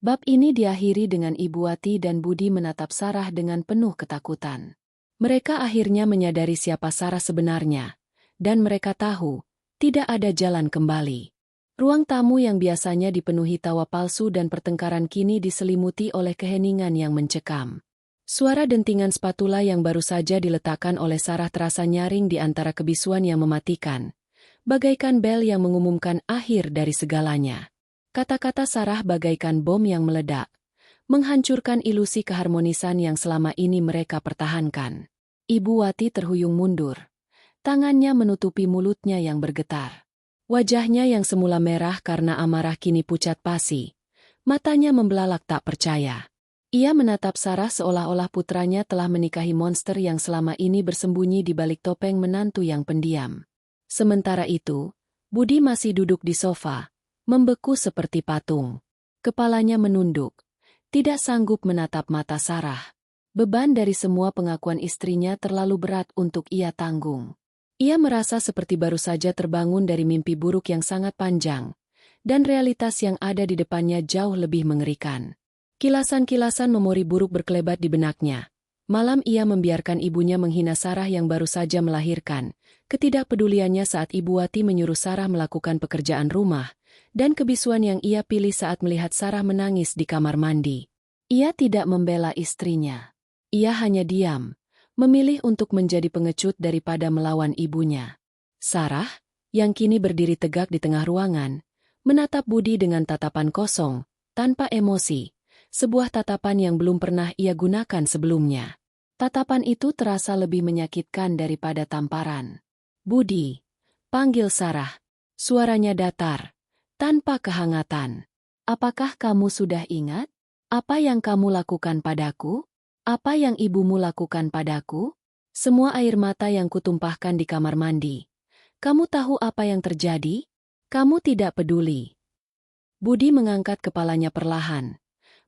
Bab ini diakhiri dengan Ibu Wati dan Budi menatap Sarah dengan penuh ketakutan. Mereka akhirnya menyadari siapa Sarah sebenarnya. Dan mereka tahu, tidak ada jalan kembali. Ruang tamu yang biasanya dipenuhi tawa palsu dan pertengkaran kini diselimuti oleh keheningan yang mencekam. Suara dentingan spatula yang baru saja diletakkan oleh Sarah terasa nyaring di antara kebisuan yang mematikan. Bagaikan bel yang mengumumkan akhir dari segalanya. Kata-kata Sarah bagaikan bom yang meledak, menghancurkan ilusi keharmonisan yang selama ini mereka pertahankan. Ibu Wati terhuyung mundur. Tangannya menutupi mulutnya yang bergetar. Wajahnya yang semula merah karena amarah kini pucat pasi. Matanya membelalak tak percaya. Ia menatap Sarah seolah-olah putranya telah menikahi monster yang selama ini bersembunyi di balik topeng menantu yang pendiam. Sementara itu, Budi masih duduk di sofa, membeku seperti patung. Kepalanya menunduk, tidak sanggup menatap mata Sarah. Beban dari semua pengakuan istrinya terlalu berat untuk ia tanggung. Ia merasa seperti baru saja terbangun dari mimpi buruk yang sangat panjang, dan realitas yang ada di depannya jauh lebih mengerikan. Kilasan-kilasan memori buruk berkelebat di benaknya. Malam ia membiarkan ibunya menghina Sarah yang baru saja melahirkan, ketidakpeduliannya saat Ibu Wati menyuruh Sarah melakukan pekerjaan rumah, dan kebisuan yang ia pilih saat melihat Sarah menangis di kamar mandi. Ia tidak membela istrinya. Ia hanya diam, memilih untuk menjadi pengecut daripada melawan ibunya. Sarah, yang kini berdiri tegak di tengah ruangan, menatap Budi dengan tatapan kosong, tanpa emosi, sebuah tatapan yang belum pernah ia gunakan sebelumnya. Tatapan itu terasa lebih menyakitkan daripada tamparan. Budi, panggil Sarah. Suaranya datar, tanpa kehangatan. Apakah kamu sudah ingat? Apa yang kamu lakukan padaku? Apa yang ibumu lakukan padaku? Semua air mata yang kutumpahkan di kamar mandi. Kamu tahu apa yang terjadi? Kamu tidak peduli. Budi mengangkat kepalanya perlahan.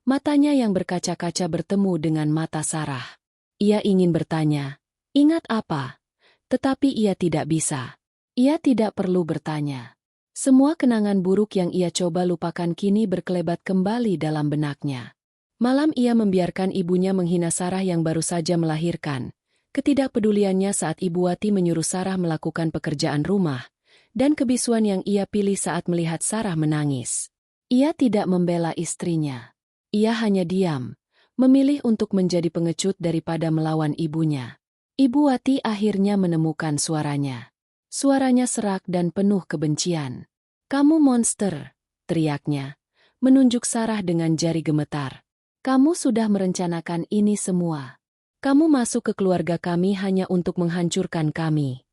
Matanya yang berkaca-kaca bertemu dengan mata Sarah. Ia ingin bertanya, ingat apa? Tetapi ia tidak bisa. Ia tidak perlu bertanya. Semua kenangan buruk yang ia coba lupakan kini berkelebat kembali dalam benaknya. Malam ia membiarkan ibunya menghina Sarah yang baru saja melahirkan. Ketidakpeduliannya saat Ibu Wati menyuruh Sarah melakukan pekerjaan rumah, dan kebisuan yang ia pilih saat melihat Sarah menangis. Ia tidak membela istrinya. Ia hanya diam, memilih untuk menjadi pengecut daripada melawan ibunya. Ibu Wati akhirnya menemukan suaranya. Suaranya serak dan penuh kebencian. Kamu monster, teriaknya, menunjuk Sarah dengan jari gemetar. Kamu sudah merencanakan ini semua. Kamu masuk ke keluarga kami hanya untuk menghancurkan kami.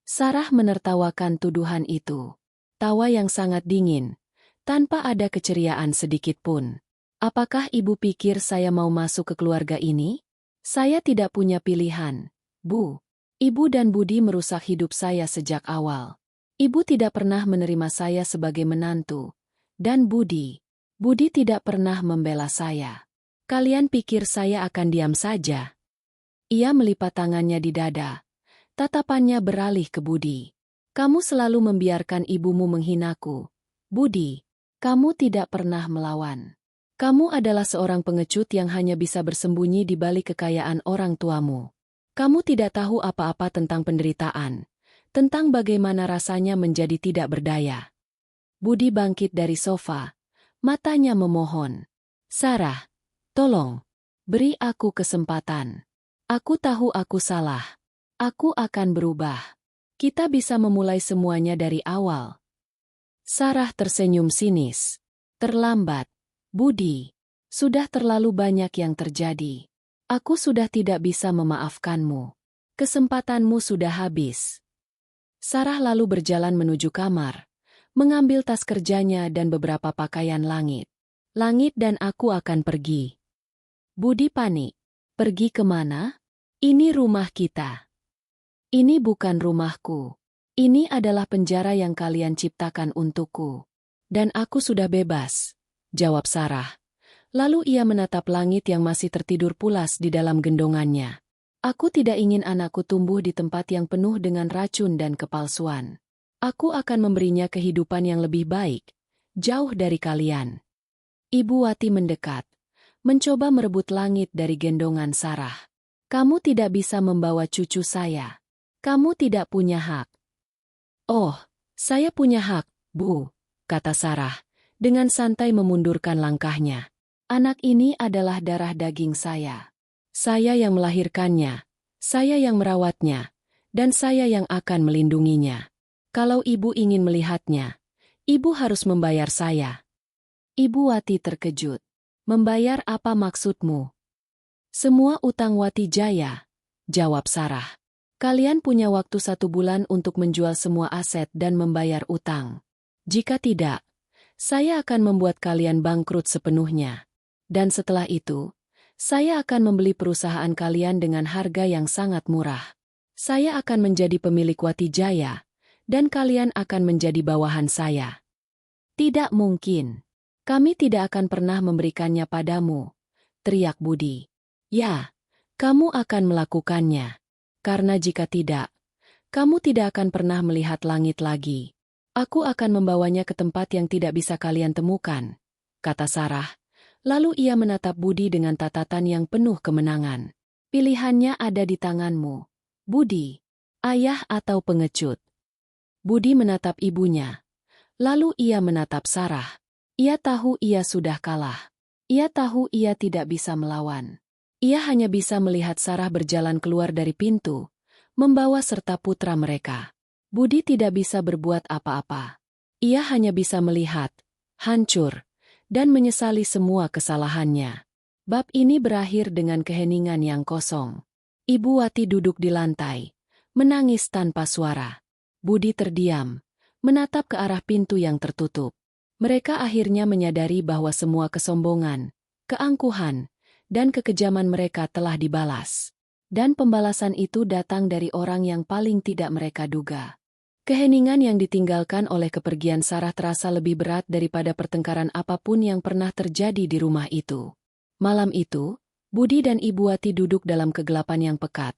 Sarah menertawakan tuduhan itu. Tawa yang sangat dingin, tanpa ada keceriaan sedikit pun. Apakah ibu pikir saya mau masuk ke keluarga ini? Saya tidak punya pilihan, Bu. Ibu dan Budi merusak hidup saya sejak awal. Ibu tidak pernah menerima saya sebagai menantu. Dan Budi tidak pernah membela saya. Kalian pikir saya akan diam saja? Ia melipat tangannya di dada. Tatapannya beralih ke Budi. Kamu selalu membiarkan ibumu menghinaku. Budi, kamu tidak pernah melawan. Kamu adalah seorang pengecut yang hanya bisa bersembunyi di balik kekayaan orang tuamu. Kamu tidak tahu apa-apa tentang penderitaan, tentang bagaimana rasanya menjadi tidak berdaya. Budi bangkit dari sofa, Matanya memohon. Sarah, tolong, beri aku kesempatan. Aku tahu aku salah. Aku akan berubah. Kita bisa memulai semuanya dari awal. Sarah tersenyum sinis. Terlambat, Budi. Sudah terlalu banyak yang terjadi. Aku sudah tidak bisa memaafkanmu. Kesempatanmu sudah habis. Sarah lalu berjalan menuju kamar, mengambil tas kerjanya dan beberapa pakaian langit. Langit dan aku akan pergi. Budi panik. Pergi kemana? Ini rumah kita. Ini bukan rumahku. Ini adalah penjara yang kalian ciptakan untukku. Dan aku sudah bebas, jawab Sarah. Lalu ia menatap langit yang masih tertidur pulas di dalam gendongannya. Aku tidak ingin anakku tumbuh di tempat yang penuh dengan racun dan kepalsuan. Aku akan memberinya kehidupan yang lebih baik, jauh dari kalian. Ibu Wati mendekat, mencoba merebut langit dari gendongan Sarah. Kamu tidak bisa membawa cucu saya. Kamu tidak punya hak. Oh, saya punya hak, Bu, kata Sarah, dengan santai memundurkan langkahnya. Anak ini adalah darah daging saya. Saya yang melahirkannya, saya yang merawatnya, dan saya yang akan melindunginya. Kalau ibu ingin melihatnya, ibu harus membayar saya. Ibu Wati terkejut. Membayar apa maksudmu? Semua utang Wati Jaya, jawab Sarah. Kalian punya waktu 1 bulan untuk menjual semua aset dan membayar utang. Jika tidak, saya akan membuat kalian bangkrut sepenuhnya. Dan setelah itu, saya akan membeli perusahaan kalian dengan harga yang sangat murah. Saya akan menjadi pemilik Wati Jaya, dan kalian akan menjadi bawahan saya. Tidak mungkin. Kami tidak akan pernah memberikannya padamu, teriak Budi. Ya, kamu akan melakukannya. Karena jika tidak, kamu tidak akan pernah melihat langit lagi. Aku akan membawanya ke tempat yang tidak bisa kalian temukan, kata Sarah. Lalu ia menatap Budi dengan tatatan yang penuh kemenangan. Pilihannya ada di tanganmu, Budi, ayah atau pengecut. Budi menatap ibunya. Lalu ia menatap Sarah. Ia tahu ia sudah kalah. Ia tahu ia tidak bisa melawan. Ia hanya bisa melihat Sarah berjalan keluar dari pintu, membawa serta putra mereka. Budi tidak bisa berbuat apa-apa. Ia hanya bisa melihat, hancur, dan menyesali semua kesalahannya. Bab ini berakhir dengan keheningan yang kosong. Ibu Wati duduk di lantai, menangis tanpa suara. Budi terdiam, menatap ke arah pintu yang tertutup. Mereka akhirnya menyadari bahwa semua kesombongan, keangkuhan, dan kekejaman mereka telah dibalas. Dan pembalasan itu datang dari orang yang paling tidak mereka duga. Keheningan yang ditinggalkan oleh kepergian Sarah terasa lebih berat daripada pertengkaran apapun yang pernah terjadi di rumah itu. Malam itu, Budi dan Ibu Wati duduk dalam kegelapan yang pekat,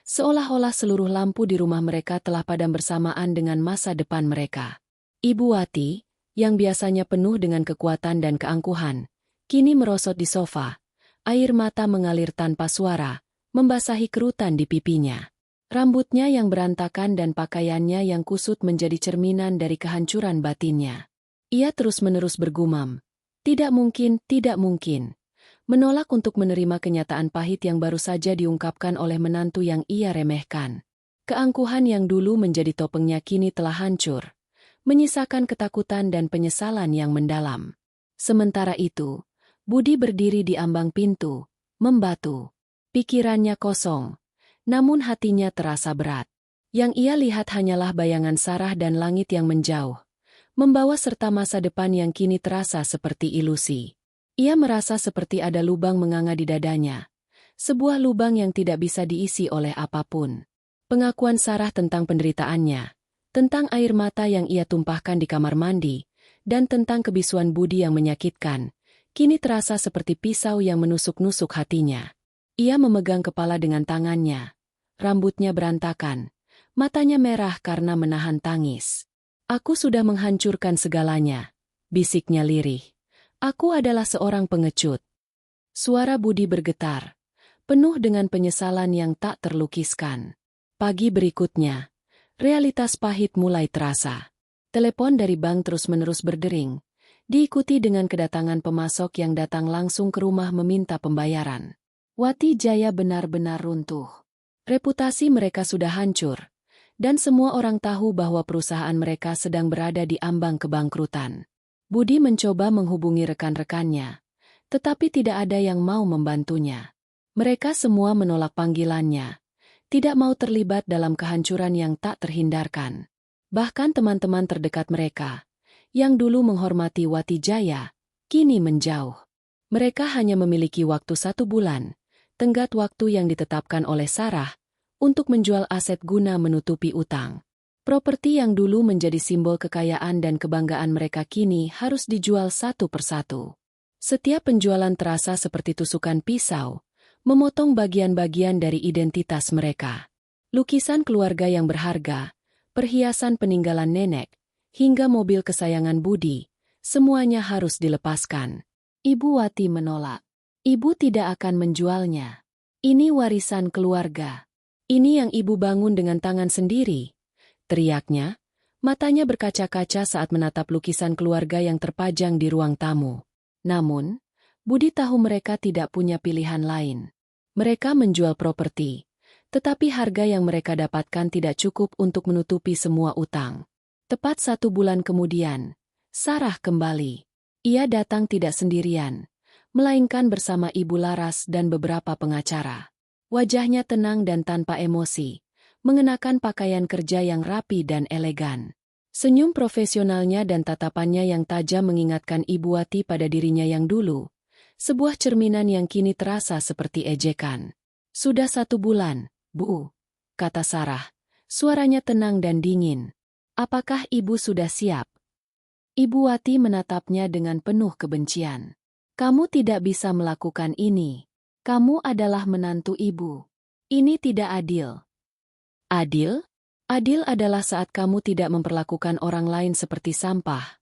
seolah-olah seluruh lampu di rumah mereka telah padam bersamaan dengan masa depan mereka. Ibu Wati, yang biasanya penuh dengan kekuatan dan keangkuhan, kini merosot di sofa. Air mata mengalir tanpa suara, membasahi kerutan di pipinya. Rambutnya yang berantakan dan pakaiannya yang kusut menjadi cerminan dari kehancuran batinnya. Ia terus-menerus bergumam, tidak mungkin, tidak mungkin. Menolak untuk menerima kenyataan pahit yang baru saja diungkapkan oleh menantu yang ia remehkan. Keangkuhan yang dulu menjadi topengnya kini telah hancur, menyisakan ketakutan dan penyesalan yang mendalam. Sementara itu, Budi berdiri di ambang pintu, membatu. Pikirannya kosong, namun hatinya terasa berat. Yang ia lihat hanyalah bayangan Sarah dan langit yang menjauh, membawa serta masa depan yang kini terasa seperti ilusi. Ia merasa seperti ada lubang menganga di dadanya, sebuah lubang yang tidak bisa diisi oleh apapun. Pengakuan Sarah tentang penderitaannya, tentang air mata yang ia tumpahkan di kamar mandi, dan tentang kebisuan Budi yang menyakitkan, kini terasa seperti pisau yang menusuk-nusuk hatinya. Ia memegang kepala dengan tangannya. Rambutnya berantakan. Matanya merah karena menahan tangis. Aku sudah menghancurkan segalanya, bisiknya lirih. Aku adalah seorang pengecut. Suara Budi bergetar, penuh dengan penyesalan yang tak terlukiskan. Pagi berikutnya, realitas pahit mulai terasa. Telepon dari bank terus-menerus berdering. diikuti dengan kedatangan pemasok yang datang langsung ke rumah meminta pembayaran. Wati Jaya benar-benar runtuh. Reputasi mereka sudah hancur, dan semua orang tahu bahwa perusahaan mereka sedang berada di ambang kebangkrutan. Budi mencoba menghubungi rekan-rekannya, tetapi tidak ada yang mau membantunya. Mereka semua menolak panggilannya, tidak mau terlibat dalam kehancuran yang tak terhindarkan. Bahkan teman-teman terdekat mereka, yang dulu menghormati Wati Jaya, kini menjauh. Mereka hanya memiliki waktu 1 bulan, tenggat waktu yang ditetapkan oleh Sarah, untuk menjual aset guna menutupi utang. Properti yang dulu menjadi simbol kekayaan dan kebanggaan mereka kini harus dijual satu persatu. Setiap penjualan terasa seperti tusukan pisau, memotong bagian-bagian dari identitas mereka. Lukisan keluarga yang berharga, perhiasan peninggalan nenek, hingga mobil kesayangan Budi, semuanya harus dilepaskan. Ibu Wati menolak. Ibu tidak akan menjualnya. Ini warisan keluarga. Ini yang ibu bangun dengan tangan sendiri, teriaknya. Matanya berkaca-kaca saat menatap lukisan keluarga yang terpajang di ruang tamu. Namun, Budi tahu mereka tidak punya pilihan lain. Mereka menjual properti, tetapi harga yang mereka dapatkan tidak cukup untuk menutupi semua utang. Tepat 1 bulan kemudian, Sarah kembali. Ia datang tidak sendirian, melainkan bersama Ibu Laras dan beberapa pengacara. Wajahnya tenang dan tanpa emosi, mengenakan pakaian kerja yang rapi dan elegan. Senyum profesionalnya dan tatapannya yang tajam mengingatkan Ibu Wati pada dirinya yang dulu, sebuah cerminan yang kini terasa seperti ejekan. "Sudah 1 bulan, Bu," kata Sarah, suaranya tenang dan dingin. "Apakah Ibu sudah siap?" Ibu Wati menatapnya dengan penuh kebencian. "Kamu tidak bisa melakukan ini. Kamu adalah menantu Ibu. Ini tidak adil." "Adil? Adil adalah saat kamu tidak memperlakukan orang lain seperti sampah,"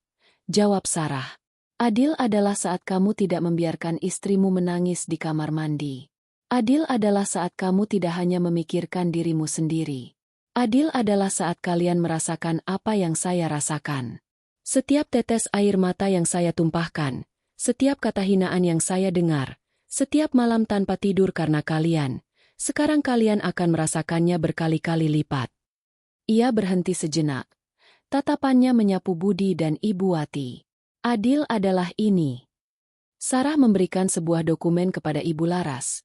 jawab Sarah. "Adil adalah saat kamu tidak membiarkan istrimu menangis di kamar mandi. Adil adalah saat kamu tidak hanya memikirkan dirimu sendiri. Adil adalah saat kalian merasakan apa yang saya rasakan. Setiap tetes air mata yang saya tumpahkan, setiap kata hinaan yang saya dengar, setiap malam tanpa tidur karena kalian, sekarang kalian akan merasakannya berkali-kali lipat." Ia berhenti sejenak. Tatapannya menyapu Budi dan Ibu Wati. "Adil adalah ini." Sarah memberikan sebuah dokumen kepada Ibu Laras,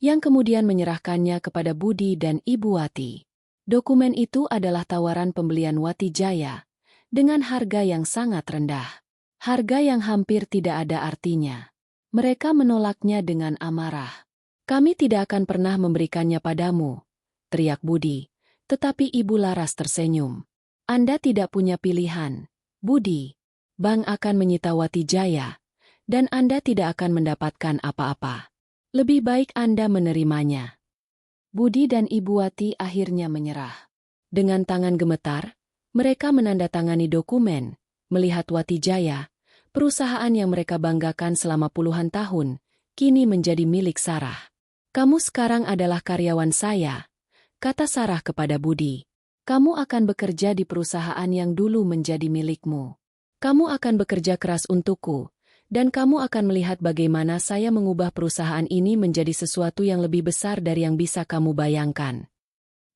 yang kemudian menyerahkannya kepada Budi dan Ibu Wati. Dokumen itu adalah tawaran pembelian Wati Jaya, dengan harga yang sangat rendah. Harga yang hampir tidak ada artinya. Mereka menolaknya dengan amarah. "Kami tidak akan pernah memberikannya padamu," teriak Budi, tetapi Ibu Laras tersenyum. "Anda tidak punya pilihan, Budi. Bank akan menyita Wati Jaya, dan Anda tidak akan mendapatkan apa-apa. Lebih baik Anda menerimanya." Budi dan Ibu Wati akhirnya menyerah. Dengan tangan gemetar, mereka menandatangani dokumen, melihat Wati Jaya, perusahaan yang mereka banggakan selama puluhan tahun, kini menjadi milik Sarah. "Kamu sekarang adalah karyawan saya," kata Sarah kepada Budi. "Kamu akan bekerja di perusahaan yang dulu menjadi milikmu. Kamu akan bekerja keras untukku, dan kamu akan melihat bagaimana saya mengubah perusahaan ini menjadi sesuatu yang lebih besar dari yang bisa kamu bayangkan."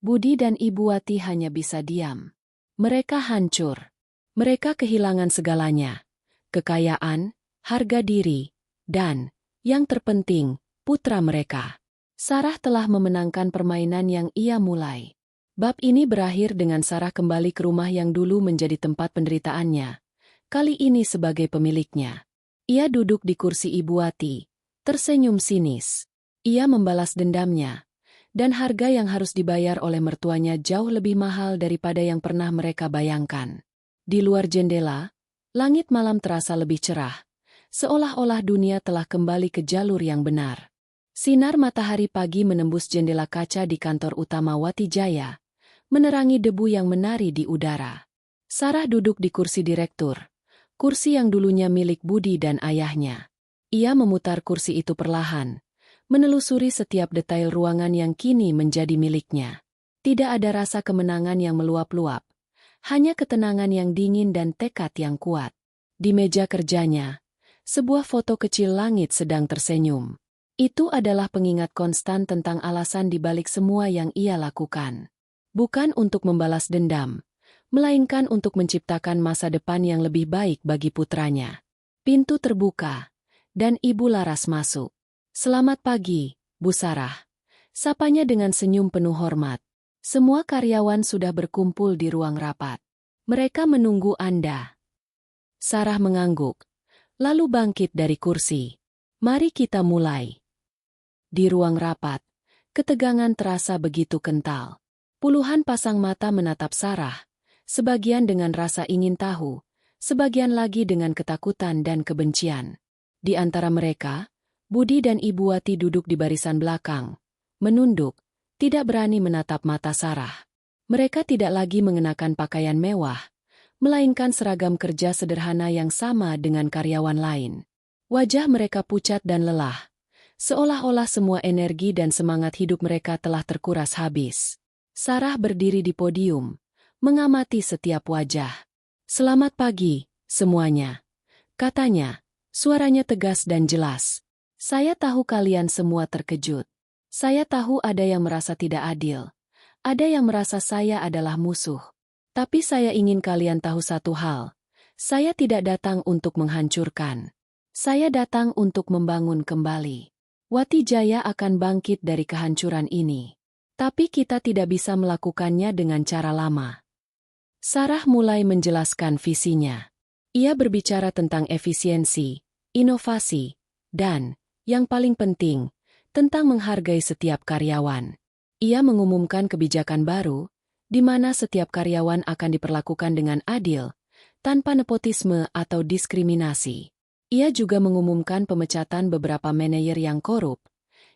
Budi dan Ibu Wati hanya bisa diam. Mereka hancur. Mereka kehilangan segalanya. Kekayaan, harga diri, dan, yang terpenting, putra mereka. Sarah telah memenangkan permainan yang ia mulai. Bab ini berakhir dengan Sarah kembali ke rumah yang dulu menjadi tempat penderitaannya, kali ini sebagai pemiliknya. Ia duduk di kursi Ibu Wati, tersenyum sinis. Ia membalas dendamnya, dan harga yang harus dibayar oleh mertuanya jauh lebih mahal daripada yang pernah mereka bayangkan. Di luar jendela, langit malam terasa lebih cerah, seolah-olah dunia telah kembali ke jalur yang benar. Sinar matahari pagi menembus jendela kaca di kantor utama Wati Jaya, menerangi debu yang menari di udara. Sarah duduk di kursi direktur, kursi yang dulunya milik Budi dan ayahnya. Ia memutar kursi itu perlahan, menelusuri setiap detail ruangan yang kini menjadi miliknya. Tidak ada rasa kemenangan yang meluap-luap, hanya ketenangan yang dingin dan tekad yang kuat. Di meja kerjanya, sebuah foto kecil langit sedang tersenyum. Itu adalah pengingat konstan tentang alasan di balik semua yang ia lakukan. Bukan untuk membalas dendam, melainkan untuk menciptakan masa depan yang lebih baik bagi putranya. Pintu terbuka, dan Ibu Laras masuk. "Selamat pagi, Bu Sarah." Sapanya dengan senyum penuh hormat. Semua karyawan sudah berkumpul di ruang rapat. "Mereka menunggu Anda." Sarah mengangguk, lalu bangkit dari kursi. "Mari kita mulai." Di ruang rapat, ketegangan terasa begitu kental. Puluhan pasang mata menatap Sarah, sebagian dengan rasa ingin tahu, sebagian lagi dengan ketakutan dan kebencian. Di antara mereka, Budi dan Ibu Wati duduk di barisan belakang, menunduk, tidak berani menatap mata Sarah. Mereka tidak lagi mengenakan pakaian mewah, melainkan seragam kerja sederhana yang sama dengan karyawan lain. Wajah mereka pucat dan lelah, seolah-olah semua energi dan semangat hidup mereka telah terkuras habis. Sarah berdiri di podium, mengamati setiap wajah. "Selamat pagi, semuanya," katanya, suaranya tegas dan jelas. "Saya tahu kalian semua terkejut. Saya tahu ada yang merasa tidak adil. Ada yang merasa saya adalah musuh. Tapi saya ingin kalian tahu satu hal. Saya tidak datang untuk menghancurkan. Saya datang untuk membangun kembali. Wati Jaya akan bangkit dari kehancuran ini. Tapi kita tidak bisa melakukannya dengan cara lama." Sarah mulai menjelaskan visinya. Ia berbicara tentang efisiensi, inovasi, dan, yang paling penting, tentang menghargai setiap karyawan. Ia mengumumkan kebijakan baru, di mana setiap karyawan akan diperlakukan dengan adil, tanpa nepotisme atau diskriminasi. Ia juga mengumumkan pemecatan beberapa manajer yang korup,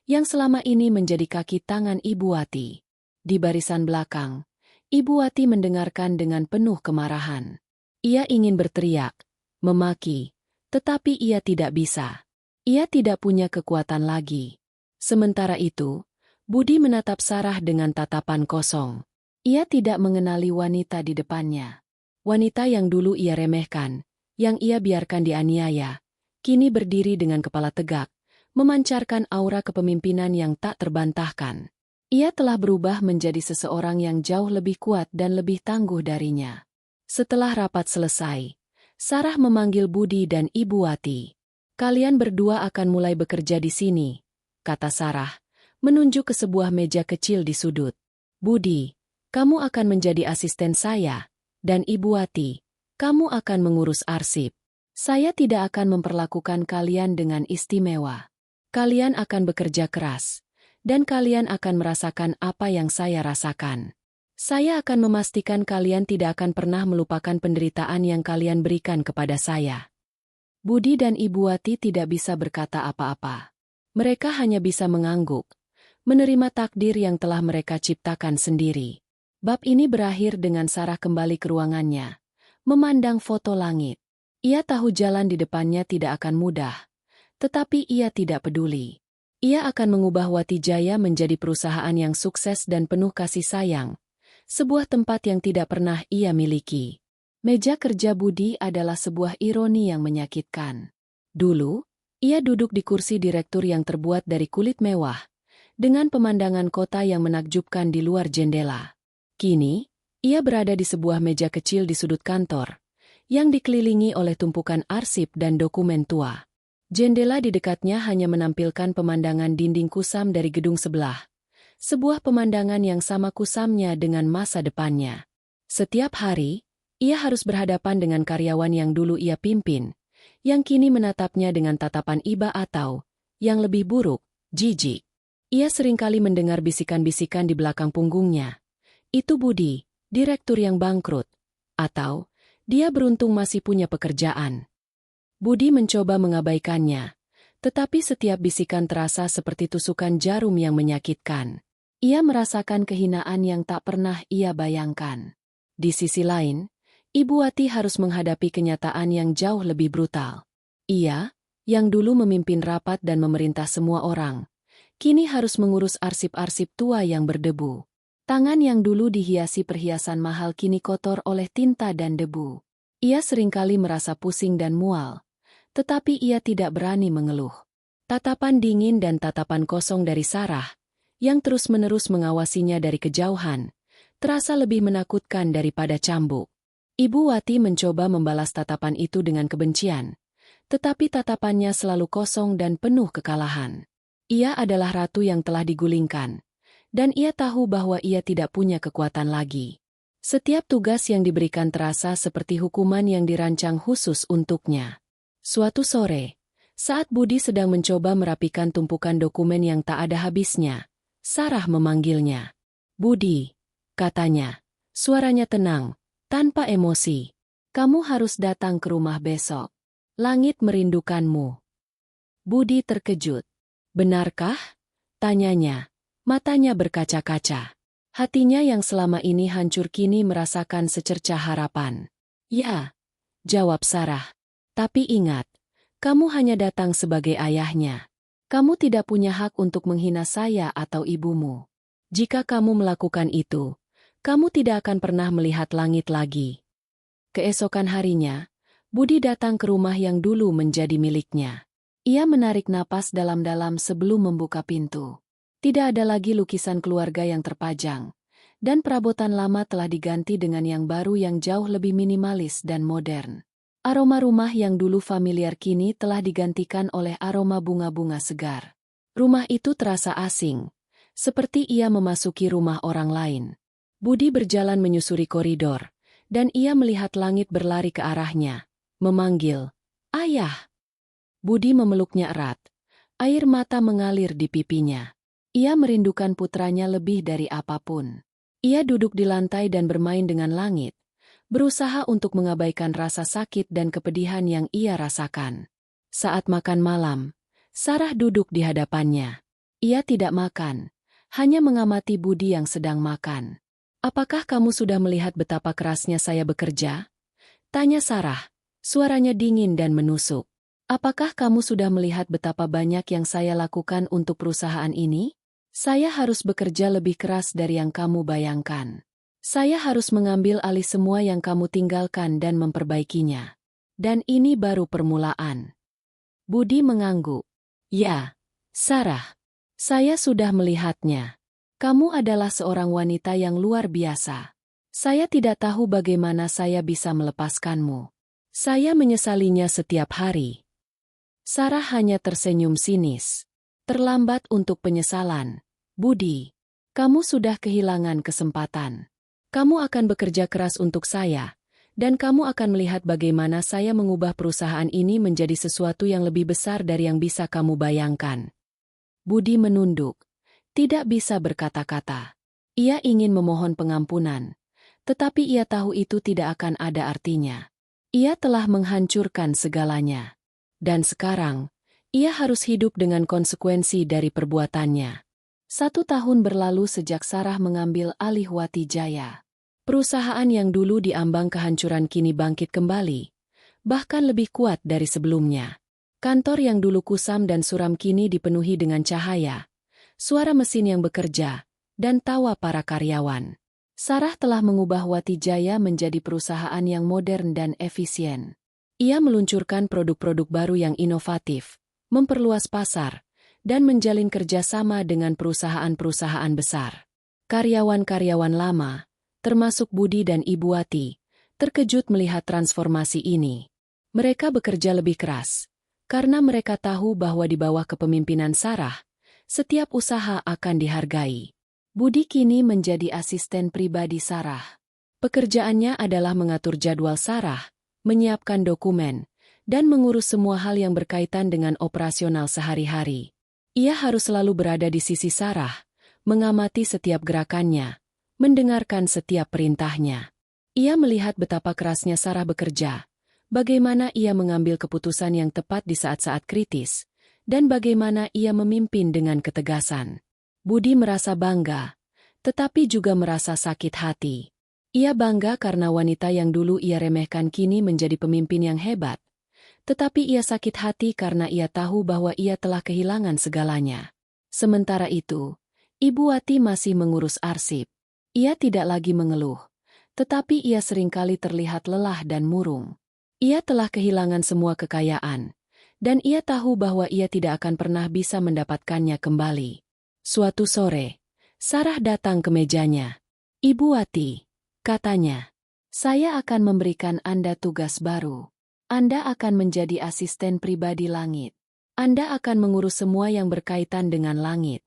yang selama ini menjadi kaki tangan Ibu Wati. Di barisan belakang, Ibu Wati mendengarkan dengan penuh kemarahan. Ia ingin berteriak, memaki, tetapi ia tidak bisa. Ia tidak punya kekuatan lagi. Sementara itu, Budi menatap Sarah dengan tatapan kosong. Ia tidak mengenali wanita di depannya. Wanita yang dulu ia remehkan, yang ia biarkan dianiaya, kini berdiri dengan kepala tegak, memancarkan aura kepemimpinan yang tak terbantahkan. Ia telah berubah menjadi seseorang yang jauh lebih kuat dan lebih tangguh darinya. Setelah rapat selesai, Sarah memanggil Budi dan Ibu Wati. "Kalian berdua akan mulai bekerja di sini," kata Sarah, menunjuk ke sebuah meja kecil di sudut. "Budi, kamu akan menjadi asisten saya, dan Ibu Wati, kamu akan mengurus arsip. Saya tidak akan memperlakukan kalian dengan istimewa. Kalian akan bekerja keras, dan kalian akan merasakan apa yang saya rasakan. Saya akan memastikan kalian tidak akan pernah melupakan penderitaan yang kalian berikan kepada saya." Budi dan Ibu Wati tidak bisa berkata apa-apa. Mereka hanya bisa mengangguk, menerima takdir yang telah mereka ciptakan sendiri. Bab ini berakhir dengan Sarah kembali ke ruangannya, memandang foto langit. Ia tahu jalan di depannya tidak akan mudah, tetapi ia tidak peduli. Ia akan mengubah Wati Jaya menjadi perusahaan yang sukses dan penuh kasih sayang, sebuah tempat yang tidak pernah ia miliki. Meja kerja Budi adalah sebuah ironi yang menyakitkan. Dulu, ia duduk di kursi direktur yang terbuat dari kulit mewah, dengan pemandangan kota yang menakjubkan di luar jendela. Kini, ia berada di sebuah meja kecil di sudut kantor, yang dikelilingi oleh tumpukan arsip dan dokumen tua. Jendela di dekatnya hanya menampilkan pemandangan dinding kusam dari gedung sebelah, sebuah pemandangan yang sama kusamnya dengan masa depannya. Setiap hari, ia harus berhadapan dengan karyawan yang dulu ia pimpin, yang kini menatapnya dengan tatapan iba atau, yang lebih buruk, jijik. Ia seringkali mendengar bisikan-bisikan di belakang punggungnya. "Itu Budi, direktur yang bangkrut." Atau, "Dia beruntung masih punya pekerjaan." Budi mencoba mengabaikannya, tetapi setiap bisikan terasa seperti tusukan jarum yang menyakitkan. Ia merasakan kehinaan yang tak pernah ia bayangkan. Di sisi lain, Ibu Wati harus menghadapi kenyataan yang jauh lebih brutal. Ia, yang dulu memimpin rapat dan memerintah semua orang, kini harus mengurus arsip-arsip tua yang berdebu. Tangan yang dulu dihiasi perhiasan mahal kini kotor oleh tinta dan debu. Ia seringkali merasa pusing dan mual, tetapi ia tidak berani mengeluh. Tatapan dingin dan tatapan kosong dari Sarah, yang terus-menerus mengawasinya dari kejauhan, terasa lebih menakutkan daripada cambuk. Ibu Wati mencoba membalas tatapan itu dengan kebencian, tetapi tatapannya selalu kosong dan penuh kekalahan. Ia adalah ratu yang telah digulingkan, dan ia tahu bahwa ia tidak punya kekuatan lagi. Setiap tugas yang diberikan terasa seperti hukuman yang dirancang khusus untuknya. Suatu sore, saat Budi sedang mencoba merapikan tumpukan dokumen yang tak ada habisnya, Sarah memanggilnya. "Budi," katanya, suaranya tenang, tanpa emosi. "Kamu harus datang ke rumah besok. Langit merindukanmu." Budi terkejut. "Benarkah?" tanyanya. Matanya berkaca-kaca. Hatinya yang selama ini hancur kini merasakan secercah harapan. "Ya," jawab Sarah. "Tapi ingat, kamu hanya datang sebagai ayahnya. Kamu tidak punya hak untuk menghina saya atau ibumu. Jika kamu melakukan itu, kamu tidak akan pernah melihat langit lagi." Keesokan harinya, Budi datang ke rumah yang dulu menjadi miliknya. Ia menarik napas dalam-dalam sebelum membuka pintu. Tidak ada lagi lukisan keluarga yang terpajang, dan perabotan lama telah diganti dengan yang baru yang jauh lebih minimalis dan modern. Aroma rumah yang dulu familiar kini telah digantikan oleh aroma bunga-bunga segar. Rumah itu terasa asing, seperti ia memasuki rumah orang lain. Budi berjalan menyusuri koridor, dan ia melihat langit berlari ke arahnya, memanggil, "Ayah!" Budi memeluknya erat. Air mata mengalir di pipinya. Ia merindukan putranya lebih dari apapun. Ia duduk di lantai dan bermain dengan langit, berusaha untuk mengabaikan rasa sakit dan kepedihan yang ia rasakan. Saat makan malam, Sarah duduk di hadapannya. Ia tidak makan, hanya mengamati Budi yang sedang makan. "Apakah kamu sudah melihat betapa kerasnya saya bekerja?" tanya Sarah, suaranya dingin dan menusuk. "Apakah kamu sudah melihat betapa banyak yang saya lakukan untuk perusahaan ini? Saya harus bekerja lebih keras dari yang kamu bayangkan. Saya harus mengambil alih semua yang kamu tinggalkan dan memperbaikinya. Dan ini baru permulaan." Budi mengangguk. "Ya, Sarah. Saya sudah melihatnya. Kamu adalah seorang wanita yang luar biasa. Saya tidak tahu bagaimana saya bisa melepaskanmu. Saya menyesalinya setiap hari." Sarah hanya tersenyum sinis. "Terlambat untuk penyesalan, Budi. Kamu sudah kehilangan kesempatan. Kamu akan bekerja keras untuk saya, dan kamu akan melihat bagaimana saya mengubah perusahaan ini menjadi sesuatu yang lebih besar dari yang bisa kamu bayangkan." Budi menunduk. Tidak bisa berkata-kata. Ia ingin memohon pengampunan, tetapi ia tahu itu tidak akan ada artinya. Ia telah menghancurkan segalanya. Dan sekarang, ia harus hidup dengan konsekuensi dari perbuatannya. 1 tahun berlalu sejak Sarah mengambil alih Wati Jaya. Perusahaan yang dulu diambang kehancuran kini bangkit kembali, bahkan lebih kuat dari sebelumnya. Kantor yang dulu kusam dan suram kini dipenuhi dengan cahaya, suara mesin yang bekerja, dan tawa para karyawan. Sarah telah mengubah Wati Jaya menjadi perusahaan yang modern dan efisien. Ia meluncurkan produk-produk baru yang inovatif, memperluas pasar, dan menjalin kerjasama dengan perusahaan-perusahaan besar. Karyawan-karyawan lama, termasuk Budi dan Ibu Wati, terkejut melihat transformasi ini. Mereka bekerja lebih keras, karena mereka tahu bahwa di bawah kepemimpinan Sarah, setiap usaha akan dihargai. Budi kini menjadi asisten pribadi Sarah. Pekerjaannya adalah mengatur jadwal Sarah, menyiapkan dokumen, dan mengurus semua hal yang berkaitan dengan operasional sehari-hari. Ia harus selalu berada di sisi Sarah, mengamati setiap gerakannya, mendengarkan setiap perintahnya. Ia melihat betapa kerasnya Sarah bekerja, bagaimana ia mengambil keputusan yang tepat di saat-saat kritis, dan bagaimana ia memimpin dengan ketegasan. Budi merasa bangga, tetapi juga merasa sakit hati. Ia bangga karena wanita yang dulu ia remehkan kini menjadi pemimpin yang hebat, tetapi ia sakit hati karena ia tahu bahwa ia telah kehilangan segalanya. Sementara itu, Ibu Wati masih mengurus arsip. Ia tidak lagi mengeluh, Tetapi ia seringkali terlihat lelah dan murung. Ia telah kehilangan semua kekayaan, dan ia tahu bahwa ia tidak akan pernah bisa mendapatkannya kembali. Suatu sore, Sarah datang ke mejanya. "Ibu Wati," katanya, "saya akan memberikan Anda tugas baru. Anda akan menjadi asisten pribadi langit. Anda akan mengurus semua yang berkaitan dengan langit."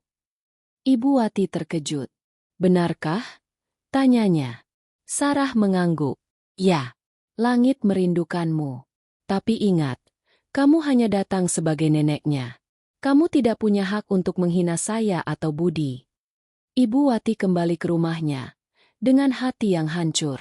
Ibu Wati terkejut. "Benarkah?" tanyanya. Sarah mengangguk. "Ya, langit merindukanmu. Tapi ingat, kamu hanya datang sebagai neneknya. Kamu tidak punya hak untuk menghina saya atau Budi." Ibu Wati kembali ke rumahnya dengan hati yang hancur.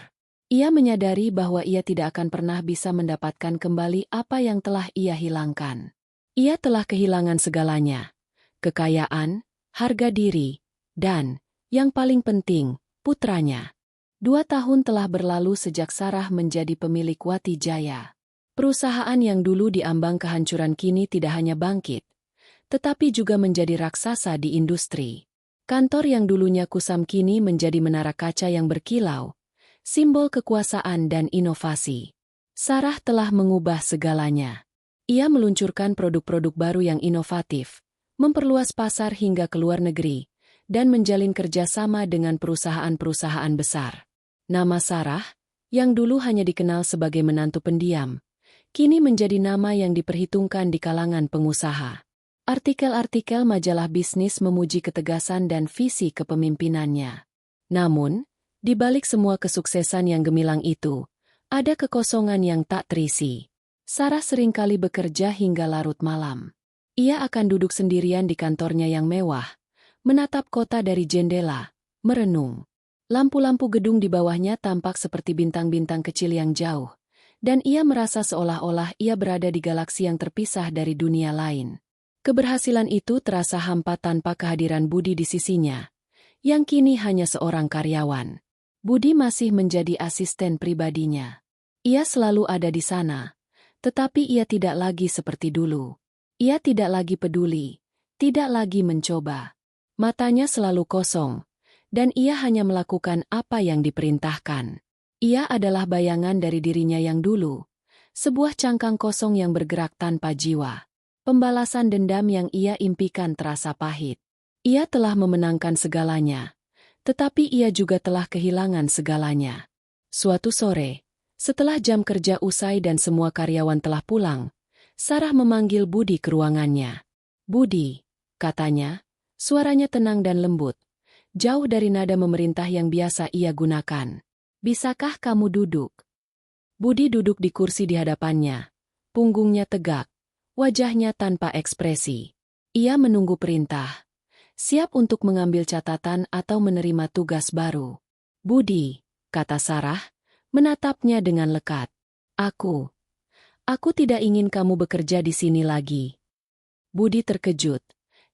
Ia menyadari bahwa ia tidak akan pernah bisa mendapatkan kembali apa yang telah ia hilangkan. Ia telah kehilangan segalanya: kekayaan, harga diri, dan, yang paling penting, putranya. 2 tahun telah berlalu sejak Sarah menjadi pemilik Wati Jaya. Perusahaan yang dulu diambang kehancuran kini tidak hanya bangkit, tetapi juga menjadi raksasa di industri. Kantor yang dulunya kusam kini menjadi menara kaca yang berkilau, simbol kekuasaan dan inovasi. Sarah telah mengubah segalanya. Ia meluncurkan produk-produk baru yang inovatif, memperluas pasar hingga ke luar negeri, dan menjalin kerjasama dengan perusahaan-perusahaan besar. Nama Sarah, yang dulu hanya dikenal sebagai menantu pendiam, kini menjadi nama yang diperhitungkan di kalangan pengusaha. Artikel-artikel majalah bisnis memuji ketegasan dan visi kepemimpinannya. Namun, di balik semua kesuksesan yang gemilang itu, ada kekosongan yang tak terisi. Sarah seringkali bekerja hingga larut malam. Ia akan duduk sendirian di kantornya yang mewah, menatap kota dari jendela, merenung. Lampu-lampu gedung di bawahnya tampak seperti bintang-bintang kecil yang jauh, dan ia merasa seolah-olah ia berada di galaksi yang terpisah dari dunia lain. Keberhasilan itu terasa hampa tanpa kehadiran Budi di sisinya, yang kini hanya seorang karyawan. Budi masih menjadi asisten pribadinya. Ia selalu ada di sana, tetapi ia tidak lagi seperti dulu. Ia tidak lagi peduli, tidak lagi mencoba. Matanya selalu kosong, dan ia hanya melakukan apa yang diperintahkan. Ia adalah bayangan dari dirinya yang dulu, sebuah cangkang kosong yang bergerak tanpa jiwa. Pembalasan dendam yang ia impikan terasa pahit. Ia telah memenangkan segalanya, tetapi ia juga telah kehilangan segalanya. Suatu sore, setelah jam kerja usai dan semua karyawan telah pulang, Sarah memanggil Budi ke ruangannya. "Budi," katanya, suaranya tenang dan lembut, jauh dari nada memerintah yang biasa ia gunakan. "Bisakah kamu duduk?" Budi duduk di kursi di hadapannya, punggungnya tegak, wajahnya tanpa ekspresi. Ia menunggu perintah, siap untuk mengambil catatan atau menerima tugas baru. "Budi," kata Sarah, menatapnya dengan lekat. Aku tidak ingin kamu bekerja di sini lagi." Budi terkejut,